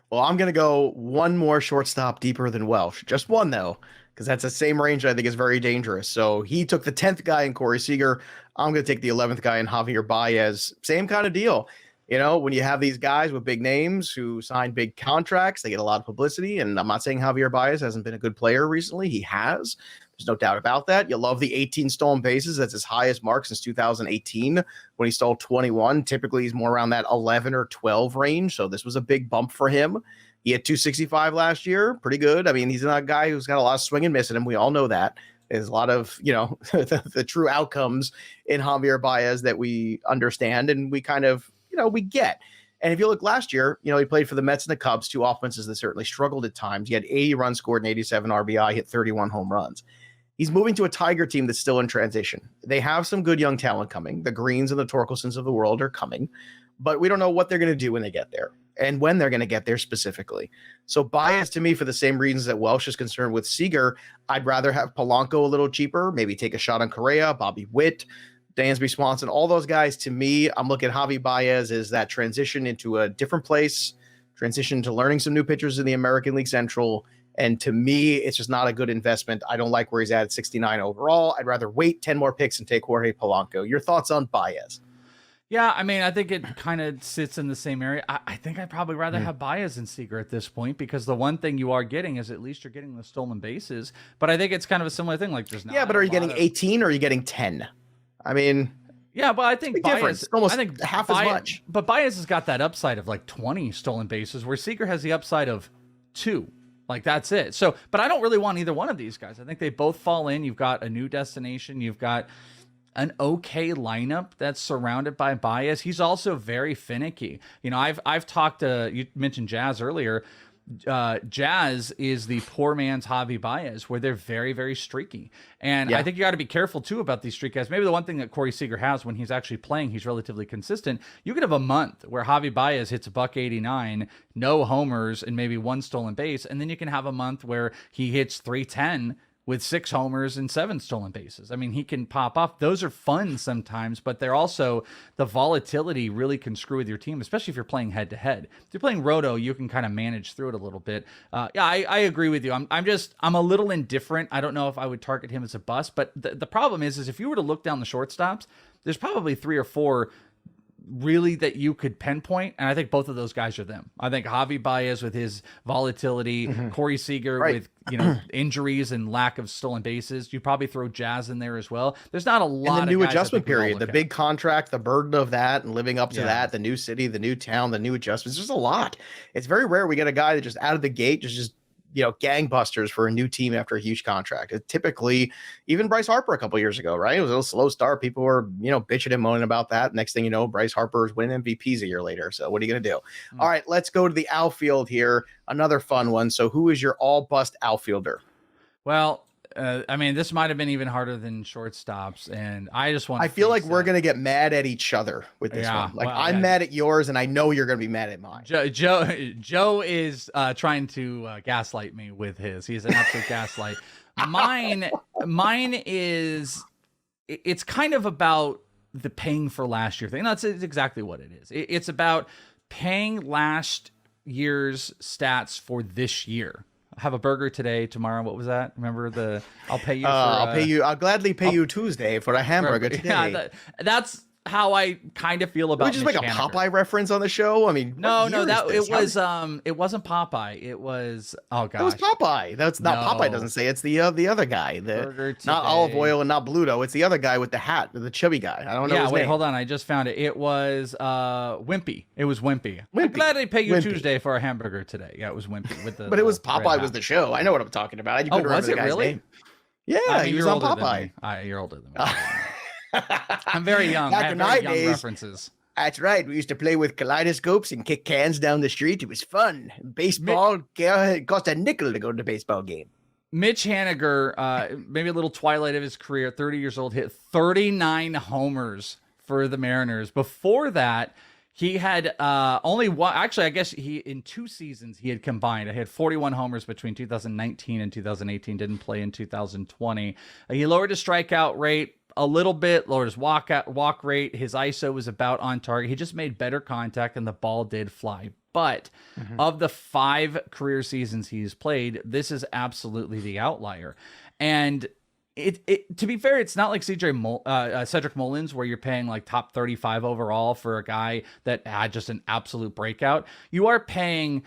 Well, I'm going to go one more shortstop deeper than Welsh. Just one, though, because that's the same range I think is very dangerous. So he took the 10th guy in Corey Seager. I'm going to take the 11th guy in Javier Baez. Same kind of deal. When you have these guys with big names who sign big contracts, they get a lot of publicity. And I'm not saying Javier Baez hasn't been a good player recently. He has. There's no doubt about that. You love the 18 stolen bases. That's his highest mark since 2018 when he stole 21. Typically, he's more around that 11 or 12 range. So this was a big bump for him. He had 265 last year. Pretty good. I mean, he's not a guy who's got a lot of swing and miss in him. We all know that. There's a lot of, the true outcomes in Javier Baez that we understand and we kind of, we get. And if you look last year, he played for the Mets and the Cubs, two offenses that certainly struggled at times. He had 80 runs scored and 87 RBI, hit 31 home runs. He's moving to a Tiger team that's still in transition. They have some good young talent coming. The Greens and the Torkelsons of the world are coming, but we don't know what they're going to do when they get there and when they're going to get there specifically. So Baez, to me, for the same reasons that Welsh is concerned with Seager, I'd rather have Polanco a little cheaper, maybe take a shot on Correa, Bobby Witt, Dansby Swanson, all those guys. To me, I'm looking at Javi Baez as that transition into a different place, transition to learning some new pitchers in the American League Central. And to me, it's just not a good investment. I don't like where he's at 69 overall. I'd rather wait 10 more picks and take Jorge Polanco. Your thoughts on Baez? Yeah, I mean, I think it kind of sits in the same area. I think I'd probably rather have Baez than Seager at this point because the one thing you are getting is at least you're getting the stolen bases. But I think it's kind of a similar thing. Like, there's not. Yeah, but are you getting 18 or are you getting 10? I mean, yeah, but I think Baez, almost half as much. But Baez has got that upside of like 20 stolen bases, where Seager has the upside of 2. Like, that's it. So, but I don't really want either one of these guys. I think they both fall in. You've got a new destination. You've got an okay lineup that's surrounded by Baez. He's also very finicky. I've talked to, you mentioned Jazz earlier. Jazz is the poor man's Javi Baez, where they're very, very streaky. And I think you got to be careful too about these streak guys. Maybe the one thing that Corey Seager has when he's actually playing, he's relatively consistent. You could have a month where Javi Baez hits $189, no homers, and maybe 1 stolen base. And then you can have a month where he hits 310 with 6 homers and 7 stolen bases. I mean, he can pop off. Those are fun sometimes, but they're also, the volatility really can screw with your team, especially if you're playing head to head. If you're playing roto, you can kind of manage through it a little bit. I agree with you. I'm a little indifferent. I don't know if I would target him as a bust, but the problem is if you were to look down the shortstops, there's probably 3 or 4 really that you could pinpoint, and I think both of those guys are them. I think Javi Baez with his volatility, Corey Seager with injuries and lack of stolen bases. You probably throw Jazz in there as well. There's not a lot and the of new guys adjustment that we can all period, the look big at. contract, the burden of that, and living up to that, the new city, the new town, the new adjustments. There's a lot. It's very rare we get a guy that just out of the gate just gangbusters for a new team after a huge contract. It typically, even Bryce Harper a couple years ago, right? It was a little slow start. People were, bitching and moaning about that. Next thing you know, Bryce Harper's winning MVPs a year later. So what are you going to do? All right, let's go to the outfield here. Another fun one. So who is your all bust outfielder? Well, I mean, this might have been even harder than shortstops, and I just want. I feel like we're gonna get mad at each other with this one. Like, I'm mad at yours, and I know you're gonna be mad at mine. Joe is trying to gaslight me with his. He's an absolute gaslight. Mine is. It's kind of about the paying for last year thing. That's exactly what it is. It's about paying last year's stats for this year. Have a burger today, tomorrow. What was that? Remember I'll pay you. I'll gladly pay you Tuesday for a hamburger today. Yeah, that's how I kind of feel about. Did we just make a Popeye reference on the show? I mean, no, it wasn't Popeye. It was gosh, it was Popeye. That's not Popeye. Doesn't say it's the other guy. Not Olive Oil and not Bluto. It's the other guy with the hat, the chubby guy. I don't know. Yeah, his name. Hold on. I just found it. It was Wimpy. It was Wimpy. I'm glad I pay you Tuesday for a hamburger today. Yeah, it was Wimpy with the. But it was Popeye was the show. I know what I'm talking about. You couldn't remember the guy's name. Yeah, he was on Popeye. You're older than me. I'm very young. I have very young references. That's right. We used to play with kaleidoscopes and kick cans down the street. It was fun. Baseball cost a nickel to go to the baseball game. Mitch Haniger, maybe a little twilight of his career, 30 years old, hit 39 homers for the Mariners. Before that, He had only one. Actually, I guess in 2 seasons he had combined. I had 41 homers between 2019 and 2018. Didn't play in 2020. He lowered his strikeout rate a little bit, lowered his walk rate. His ISO was about on target. He just made better contact, and the ball did fly. But of the 5 career seasons he's played, this is absolutely the outlier. And to be fair, it's not like Cedric Mullins, where you're paying like top 35 overall for a guy that had just an absolute breakout. You are paying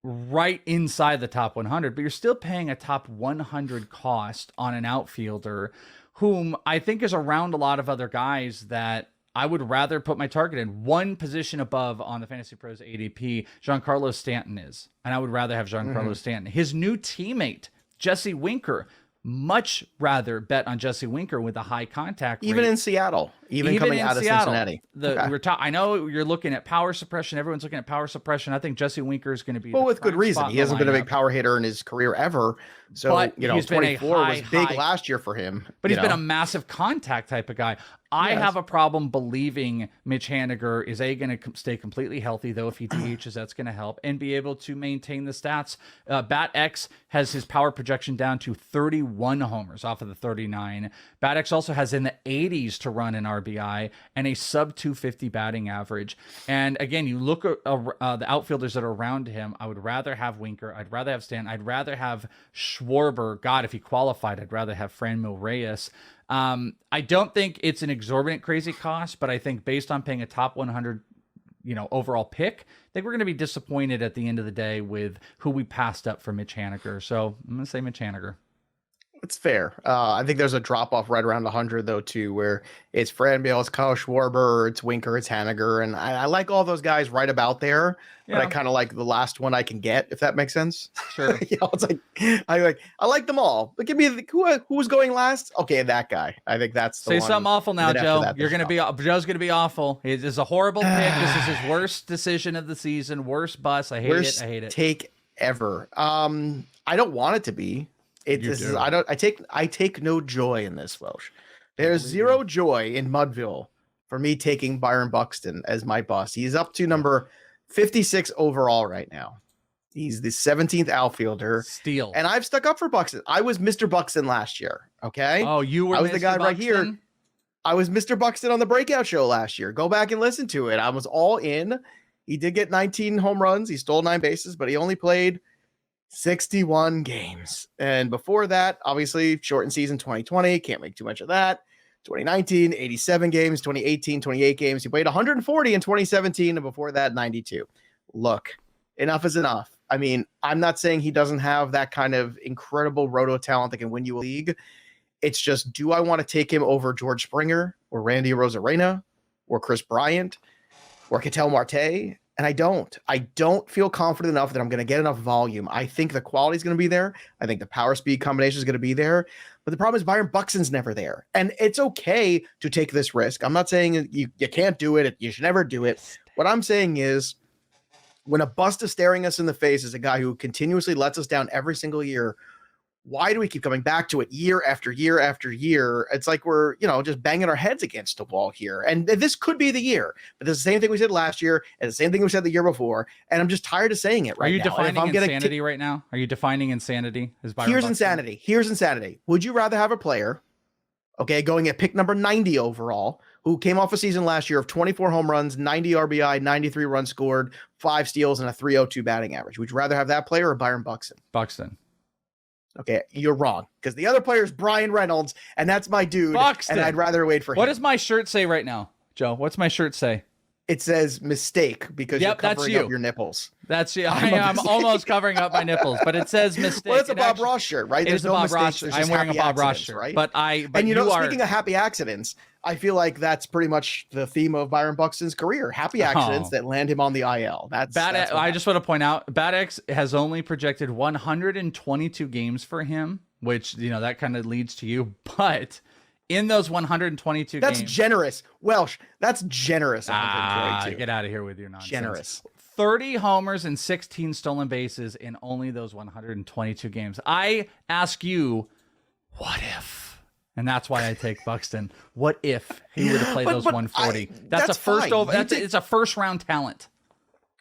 right inside the top 100, but you're still paying a top 100 cost on an outfielder whom I think is around a lot of other guys that I would rather put my target in. One position above on the Fantasy Pros ADP, Giancarlo Stanton is, and I would rather have Giancarlo Stanton. His new teammate, Jesse Winker, much rather bet on Jesse Winker with a high contact rate. Even in Seattle, even coming out of Cincinnati. I know you're looking at power suppression. Everyone's looking at power suppression. I think Jesse Winker is going to be with good reason. He hasn't been a big power hitter in his career ever. So, but 24 was big last year for him. But he's been a massive contact type of guy. I have a problem believing Mitch Haniger is going to stay completely healthy, though if he DHs, that's going to help, and be able to maintain the stats. BatX has his power projection down to 31 homers off of the 39. BatX also has in the 80s to run an RBI and a sub 250 batting average. And again, you look at the outfielders that are around him. I would rather have Winker. I'd rather have Stan. I'd rather have Schwarber. God, if he qualified, I'd rather have Franmil Reyes. I don't think it's an exorbitant crazy cost, but I think based on paying a top 100, overall pick, I think we're going to be disappointed at the end of the day with who we passed up for Mitch Haniger. So I'm going to say Mitch Haniger. It's fair. I think there's a drop off right around 100 though too, where it's Franmil, it's Kyle Schwarber, it's Winker, it's Haniger, and I like all those guys right about there. But I kind of like the last one I can get, if that makes sense. Sure. It's like I like them all, but give me who's going last. Okay, that guy. I think that's the say one. Something awful now, Joe. Joe's gonna be awful. It is a horrible pick. This is his worst decision of the season. Worst bust. I hate it. Take ever. I don't want it to be. I take no joy in this, Welsh. There's zero joy in Mudville for me taking Byron Buxton as my boss. He's up to number 56 overall right now. He's the 17th outfielder. Steal. And I've stuck up for Buxton. I was Mr. Buxton last year. Okay. Oh, you were. I was Mr. the guy Buxton? right here. I was Mr. Buxton on the breakout show last year. Go back and listen to it. I was all in. He did get 19 home runs. He stole 9 bases, but he only played 61 games. And before that, obviously, shortened season 2020. Can't make too much of that. 2019, 87 games. 2018, 28 games. He played 140 in 2017. And before that, 92. Look, enough is enough. I mean, I'm not saying he doesn't have that kind of incredible roto talent that can win you a league. It's just, do I want to take him over George Springer or Randy Rosarena or Chris Bryant or Ketel Marte? And I don't feel confident enough that I'm going to get enough volume. I think the quality is going to be there. I think the power speed combination is going to be there. But the problem is Byron Buxton's never there. And it's okay to take this risk. I'm not saying you can't do it. You should never do it. What I'm saying is, when a bust is staring us in the face as a guy who continuously lets us down every single year, why do we keep coming back to it year after year after year? It's like we're, just banging our heads against the wall here. And this could be the year, but it's the same thing we said last year and the same thing we said the year before. And I'm just tired of saying it right now. Are you defining insanity right now? Are you defining insanity? Here's insanity. Here's insanity. Would you rather have a player, going at pick number 90 overall, who came off a season last year of 24 home runs, 90 RBI, 93 runs scored, 5 steals, and a 302 batting average? Would you rather have that player or Byron Buxton? Buxton. Okay, you're wrong, because the other player is Brian Reynolds, and that's my dude. Buxton. And I'd rather wait for him. What does my shirt say right now, Joe? What's my shirt say? It says mistake because you're covering up your nipples. That's you. I'm almost covering up my nipples, but it says mistake. Well, it's a Bob Ross shirt, right? There's no Bob Ross. I'm wearing a Bob Ross shirt, right? But speaking of happy accidents, I feel like that's pretty much the theme of Byron Buxton's career: happy accidents that land him on the IL. I just want to point out, BatX has only projected 122 games for him, which that kind of leads to you, but in those 122 games. That's generous. Welsh, that's generous. Get out of here with your nonsense. Generous. 30 homers and 16 stolen bases in only those 122 games. I ask you, what if? And that's why I take Buxton. What if he were to play those 140? That's a first fine. over. It's a first round talent.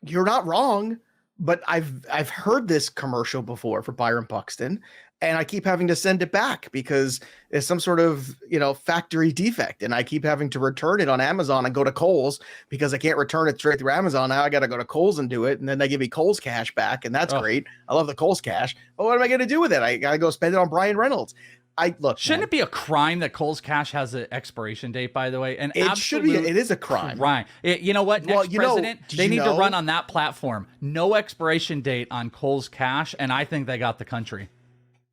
You're not wrong, but I've heard this commercial before for Byron Buxton, and I keep having to send it back because it's some sort of, factory defect, and I keep having to return it on Amazon and go to Kohl's because I can't return it straight through Amazon. Now I got to go to Kohl's and do it, and then they give me Kohl's cash back, and that's great. I love the Kohl's cash, but what am I going to do with it? I got to go spend it on Brian Reynolds. Shouldn't it be a crime that Kohl's Cash has an expiration date, by the way? And it should be. It is a crime. Right. You know what? Next president, they need to run on that platform. No expiration date on Kohl's Cash, and I think they got the country.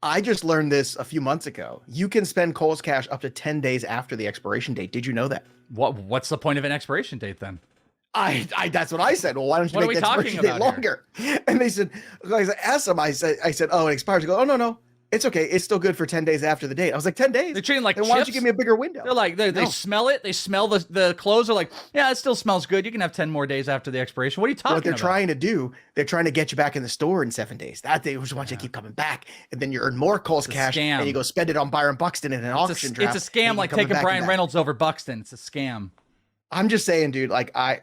I just learned this a few months ago. You can spend Kohl's Cash up to 10 days after the expiration date. Did you know that? What's the point of an expiration date then? That's what I said. Well, why don't you make the expiration date longer? And they said, I asked them, I said, oh, it expires. They go, oh, no. It's okay. It's still good for 10 days after the date. I was like, 10 days? They're treating like then chips? Why don't you give me a bigger window? They're like, they smell it. They smell the clothes. They're like, yeah, it still smells good. You can have 10 more days after the expiration. What are you talking about? What they're trying to do, they're trying to get you back in the store in 7 days. That they just want you to keep coming back. And then you earn more Kohl's Cash and you go spend it on Byron Buxton in an auction draft. It's a scam like taking Brian Reynolds over Buxton. It's a scam. I'm just saying, dude,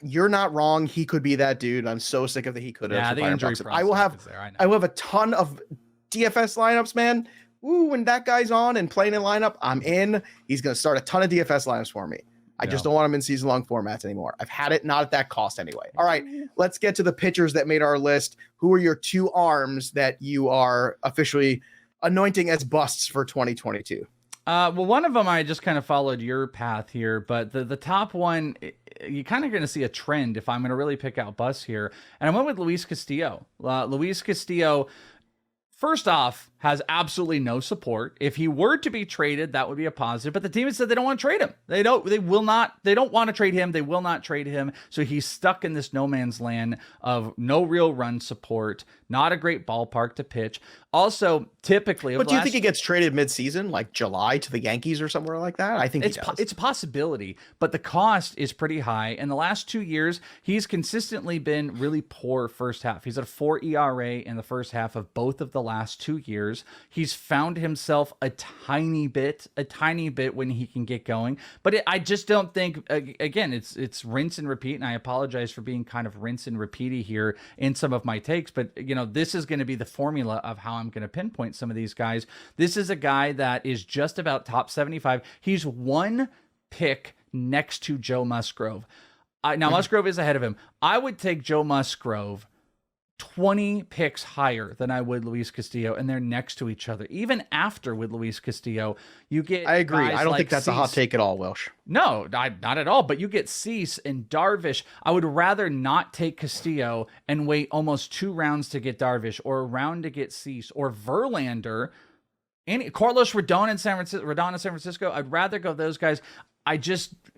you're not wrong. He could be that dude. I'm so sick of the he could have. Yeah, the injury process I will have a ton of DFS lineups, man. Ooh, when that guy's on and playing in lineup, I'm in. He's going to start a ton of DFS lineups for me. I just don't want him in season-long formats anymore. I've had it, not at that cost anyway. All right, let's get to the pitchers that made our list. Who are your two arms that you are officially anointing as busts for 2022? Well, one of them I just kind of followed your path here, but the top one, you kind of going to see a trend if I'm going to really pick out busts here. And I went with Luis Castillo. Luis Castillo, first off, has absolutely no support. If he were to be traded, that would be a positive. But the team has said they don't want to trade him. They don't want to trade him. They will not trade him. So he's stuck in this no man's land of no real run support, not a great ballpark to pitch. Also, typically, but do you think he gets traded mid-season, like July, to the Yankees or somewhere like that? I think it's a possibility, but the cost is pretty high. In the last 2 years, he's consistently been really poor first half. He's at a 4 ERA in the first half of both of the last 2 years. He's found himself a tiny bit when he can get going, but I just don't think. Again, it's rinse and repeat, and I apologize for being kind of rinse and repeaty here in some of my takes, but this is going to be the formula of how I'm going to pinpoint some of these guys. This is a guy that is just about top 75. He's one pick next to Joe Musgrove. Now Musgrove is ahead of him. I would take Joe Musgrove 20 picks higher than I would Luis Castillo, and they're next to each other. Even after with Luis Castillo, you get. I agree. I don't think that's a hot take at all, Welsh. No, not at all. But you get Cease and Darvish. I would rather not take Castillo and wait almost 2 rounds to get Darvish, or a round to get Cease, or Verlander. Carlos Rodon in San Francisco. I'd rather go those guys.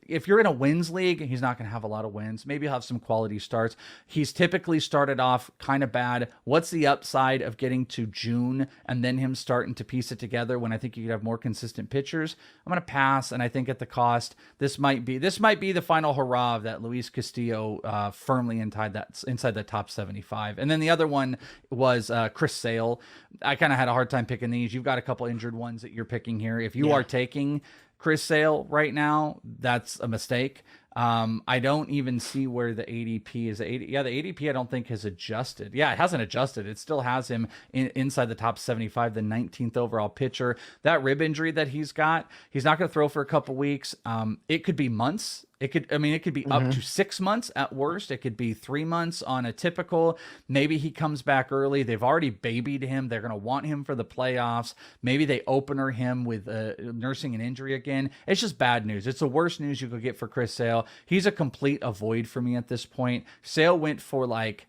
If you're in a wins league, he's not going to have a lot of wins. Maybe he'll have some quality starts. He's typically started off kind of bad. What's the upside of getting to June and then him starting to piece it together when I think you could have more consistent pitchers? I'm going to pass, and I think at the cost, this might be the final hurrah of that Luis Castillo firmly inside that top 75. And then the other one was Chris Sale. I kind of had a hard time picking these. You've got a couple injured ones that you're picking here. If you are taking Chris Sale right now, that's a mistake. I don't even see where the ADP is. The ADP I don't think has adjusted. Yeah, it hasn't adjusted. It still has him inside the top 75, the 19th overall pitcher. That rib injury that he's got, he's not going to throw for a couple weeks. It could be months. It could be up to 6 months at worst. It could be 3 months on a typical. Maybe he comes back early. They've already babied him. They're going to want him for the playoffs. Maybe they opener him with nursing an injury again. It's just bad news. It's the worst news you could get for Chris Sale. He's a complete avoid for me at this point. Sale went for like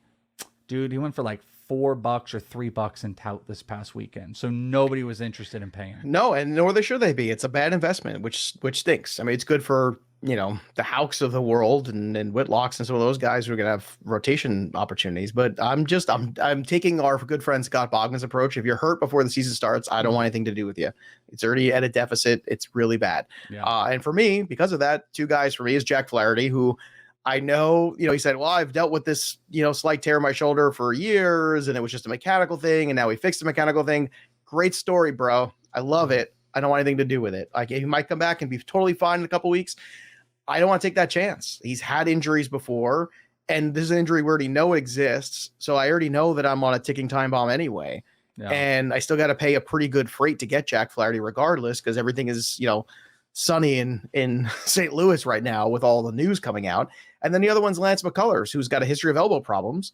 $4 or $3 in tout this past weekend. So nobody was interested in paying. No, and nor should they be. It's a bad investment, which stinks. I mean, it's good for the Houks of the world and Whitlocks and some of those guys who are going to have rotation opportunities. But I'm taking our good friend Scott Bogman's approach. If you're hurt before the season starts, I don't want anything to do with you. It's already at a deficit. It's really bad. Yeah. And for me, because of that, 2 guys for me is Jack Flaherty, who I know, he said, well, I've dealt with this, slight tear in my shoulder for years, and it was just a mechanical thing, and now we fixed the mechanical thing. Great story, bro. I love it. I don't want anything to do with it. Like, he might come back and be totally fine in a couple weeks. I don't want to take that chance. He's had injuries before, and this is an injury we already know exists. So I already know that I'm on a ticking time bomb anyway. Yeah. And I still got to pay a pretty good freight to get Jack Flaherty regardless, because everything is, sunny in St. Louis right now with all the news coming out. And then the other one's Lance McCullers, who's got a history of elbow problems,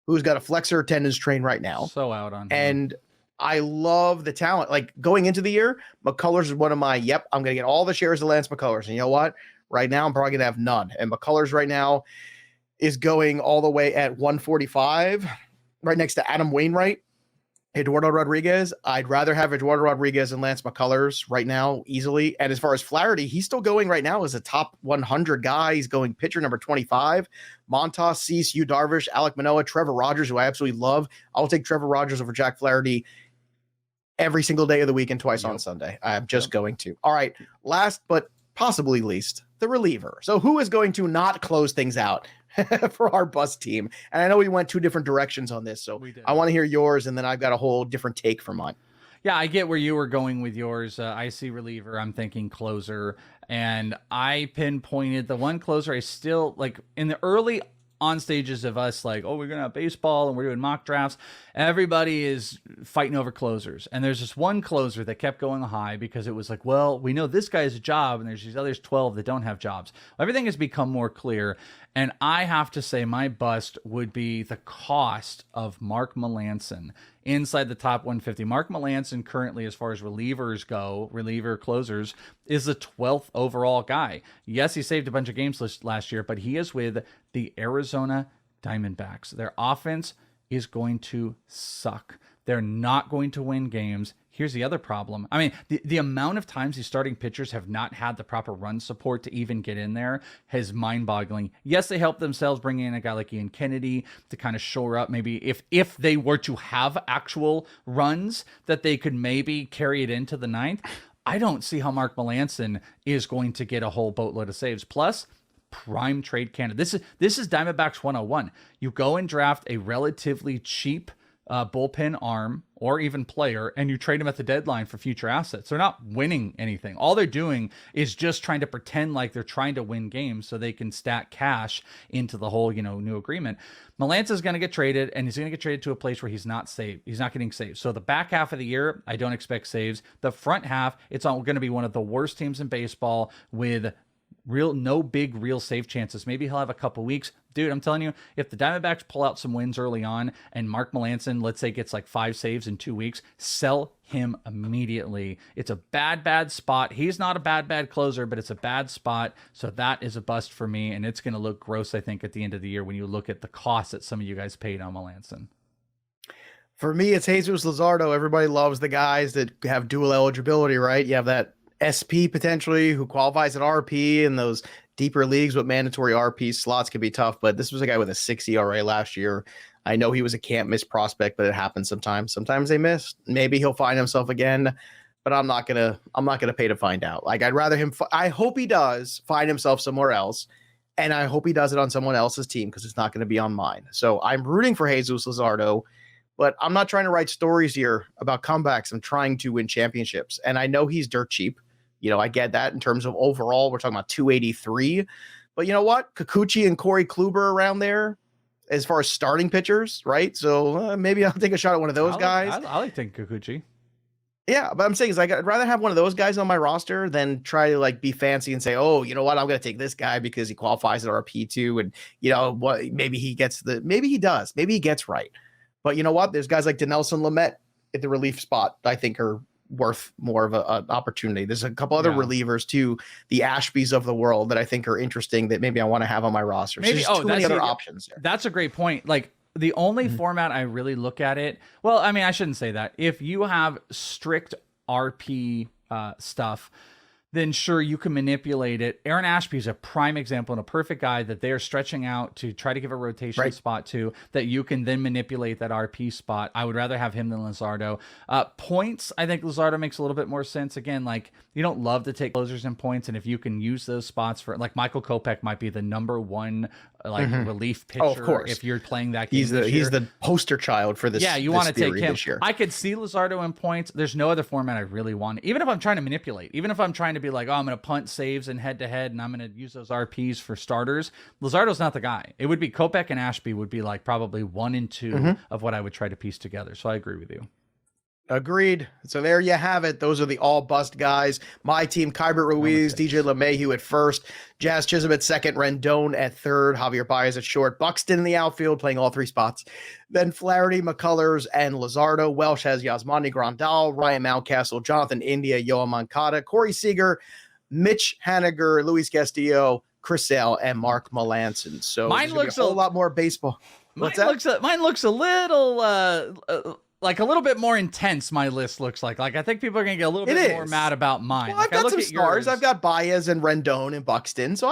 who's got a flexor tendon strain right now. So out on him. And I love the talent. Like, going into the year, McCullers is one of my, I'm going to get all the shares of Lance McCullers. And you know what? Right now, I'm probably going to have none. And McCullers right now is going all the way at 145, right next to Adam Wainwright, Eduardo Rodriguez. I'd rather have Eduardo Rodriguez and Lance McCullers right now easily. And as far as Flaherty, he's still going right now as a top 100 guy. He's going pitcher number 25. Montas, Cease, Yu Darvish, Alek Manoah, Trevor Rogers, who I absolutely love. I'll take Trevor Rogers over Jack Flaherty every single day of the week and twice on Sunday. I'm just going to. All right. Last but possibly least, the reliever. So who is going to not close things out for our bus team? And I know we went two different directions on this, so I want to hear yours, and then I've got a whole different take for mine. Yeah, I get where you were going with yours. I see reliever, I'm thinking closer, and I pinpointed the one closer I still like in the early on stages of us like, oh, we're going to have baseball and we're doing mock drafts. Everybody is fighting over closers. And there's this one closer that kept going high because it was like, well, we know this guy has a job and there's these others 12 that don't have jobs. Everything has become more clear. And I have to say my bust would be the cost of Mark Melancon inside the top 150. Mark Melancon currently, as far as relievers go, reliever closers, is the 12th overall guy. Yes, he saved a bunch of games last year, but he is with the Arizona Diamondbacks. Their offense is going to suck. They're not going to win games. Here's the other problem. I mean, the amount of times these starting pitchers have not had the proper run support to even get in there is mind-boggling. Yes, they helped themselves bringing in a guy like Ian Kennedy to kind of shore up maybe if they were to have actual runs that they could maybe carry it into the ninth. I don't see how Mark Melancon is going to get a whole boatload of saves. Plus, prime trade candidate. This is Diamondbacks 101. You go and draft a relatively cheap bullpen arm or even player, and you trade them at the deadline for future assets. They're not winning anything. All they're doing is just trying to pretend like they're trying to win games so they can stack cash into the whole, new agreement. Melancon is going to get traded, and he's going to get traded to a place where he's not saved. He's not getting saved. So the back half of the year, I don't expect saves. The front half, it's going to be one of the worst teams in baseball with no big real save chances. Maybe he'll have a couple weeks. Dude, I'm telling you, if the Diamondbacks pull out some wins early on and Mark Melancon, let's say, gets like 5 saves in 2 weeks, sell him immediately. It's a bad spot. He's not a bad closer, but it's a bad spot. So that is a bust for me, and it's going to look gross, I think, at the end of the year when you look at the cost that some of you guys paid on Melancon. For me, it's Jesus Luzardo. Everybody loves the guys that have dual eligibility, right? You have that SP potentially who qualifies at RP, and those deeper leagues with mandatory RP slots can be tough. But this was a guy with a 6 ERA last year. I know he was a can't miss prospect, but it happens sometimes. Sometimes they miss. Maybe he'll find himself again, but I'm not gonna pay to find out. Like, I'd rather him. I hope he does find himself somewhere else, and I hope he does it on someone else's team because it's not going to be on mine. So I'm rooting for Jesus Luzardo, but I'm not trying to write stories here about comebacks. I'm trying to win championships, and I know he's dirt cheap. I get that in terms of overall, we're talking about 283. But you know what? Kikuchi and Corey Kluber around there as far as starting pitchers, right? So maybe I'll take a shot at one of those guys. I like taking Kikuchi. Yeah, but I'm saying is I'd rather have one of those guys on my roster than try to like be fancy and say, oh, you know what? I'm going to take this guy because he qualifies at RP2. And what? Maybe he does. Maybe he gets right. But you know what? There's guys like Dinelson Lamet at the relief spot I think are worth more of an opportunity. There's a couple other relievers too, the Ashbys of the world that I think are interesting that maybe I want to have on my roster. Maybe so too many other options there. That's a great point. Like the only format I really look at it. Well, I mean, I shouldn't say that. If you have strict RP stuff, then sure, you can manipulate it. Aaron Ashby is a prime example and a perfect guy that they are stretching out to try to give a rotation spot to, that you can then manipulate that RP spot. I would rather have him than Luzardo. Points, I think Luzardo makes a little bit more sense. Again, like, you don't love to take closers in points, and if you can use those spots for, like, Michael Kopech might be the #1 relief pitcher. Oh, of course. If you're playing that game he's the poster child for this. Yeah, you want to take him. This year. I could see Luzardo in points. There's no other format I really want. Even if I'm trying to manipulate, even if I'm trying to be like, oh, I'm going to punt saves and head to head, and I'm going to use those RPs for starters, Luzardo's not the guy. It would be Kopech and Ashby would be like probably 1 and 2 of what I would try to piece together. So I agree with you. Agreed. So there you have it. Those are the all bust guys. My team: Kyber Ruiz, DJ LeMahieu at first, Jazz Chisholm at second, Rendon at third, Javier Baez at short, Buxton in the outfield playing all 3 spots. Then Flaherty, McCullers, and Luzardo. Welsh has Yasmani Grandal, Ryan Mountcastle, Jonathan India, Yoel Moncada, Corey Seager, Mitch Haniger, Luis Castillo, Chris Sale, and Mark Melanson. So mine looks a whole lot more baseball. Mine looks a little like a little bit more intense. My list looks like I think people are gonna get a little bit more mad about mine. Well, I've got some stars. I've got Baez and Rendon and Buxton. So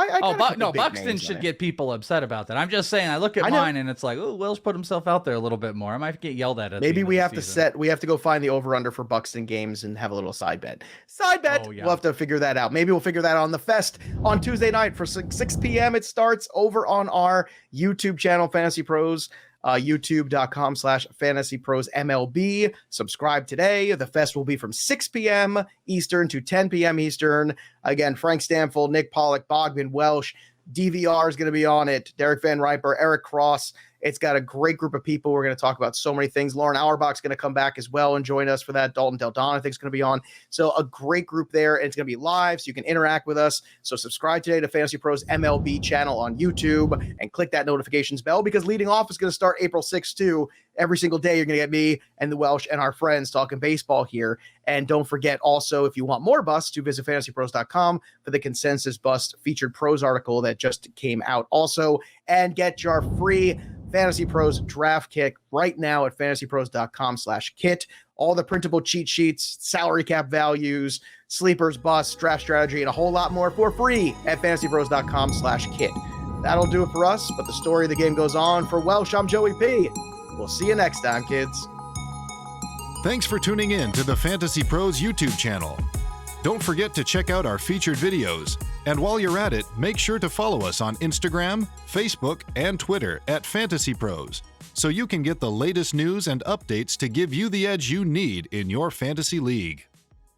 Buxton should get people upset about that. I'm just saying. I look at mine and it's like, oh, Will's put himself out there a little bit more. I might get yelled at. Maybe we have to go find the over under for Buxton games and have a little side bet. Oh, yeah. We'll have to figure that out. Maybe we'll figure that out on the Fest on Tuesday night for 6 p.m. It starts over on our YouTube channel, Fantasy Pros. youtube.com/FantasyProsMLB. Subscribe today. The Fest will be from 6 p.m. Eastern to 10 p.m. Eastern. Again, Frank Stanfield, Nick Pollock, Bogman Welsh, DVR is going to be on it. Derek Van Riper, Eric Cross. It's got a great group of people. We're going to talk about so many things. Lauren Auerbach's going to come back as well and join us for that. Dalton Del Don, I think, is going to be on. So a great group there. And it's going to be live, so you can interact with us. So subscribe today to Fantasy Pros MLB channel on YouTube and click that notifications bell, because leading off is going to start April 6th too. Every single day, you're going to get me and the Welsh and our friends talking baseball here. And don't forget also, if you want more busts, to visit fantasypros.com for the Consensus Bust featured pros article that just came out also. And get your free Fantasy Pros draft kit right now at fantasypros.com/kit. All the printable cheat sheets, salary cap values, sleepers, busts, draft strategy, and a whole lot more for free at fantasypros.com/kit. That'll do it for us, but the story of the game goes on. For Welsh, I'm Joey P. We'll see you next time, kids. Thanks for tuning in to the Fantasy Pros YouTube channel. Don't forget to check out our featured videos. And while you're at it, make sure to follow us on Instagram, Facebook, and Twitter at Fantasy Pros, so you can get the latest news and updates to give you the edge you need in your fantasy league.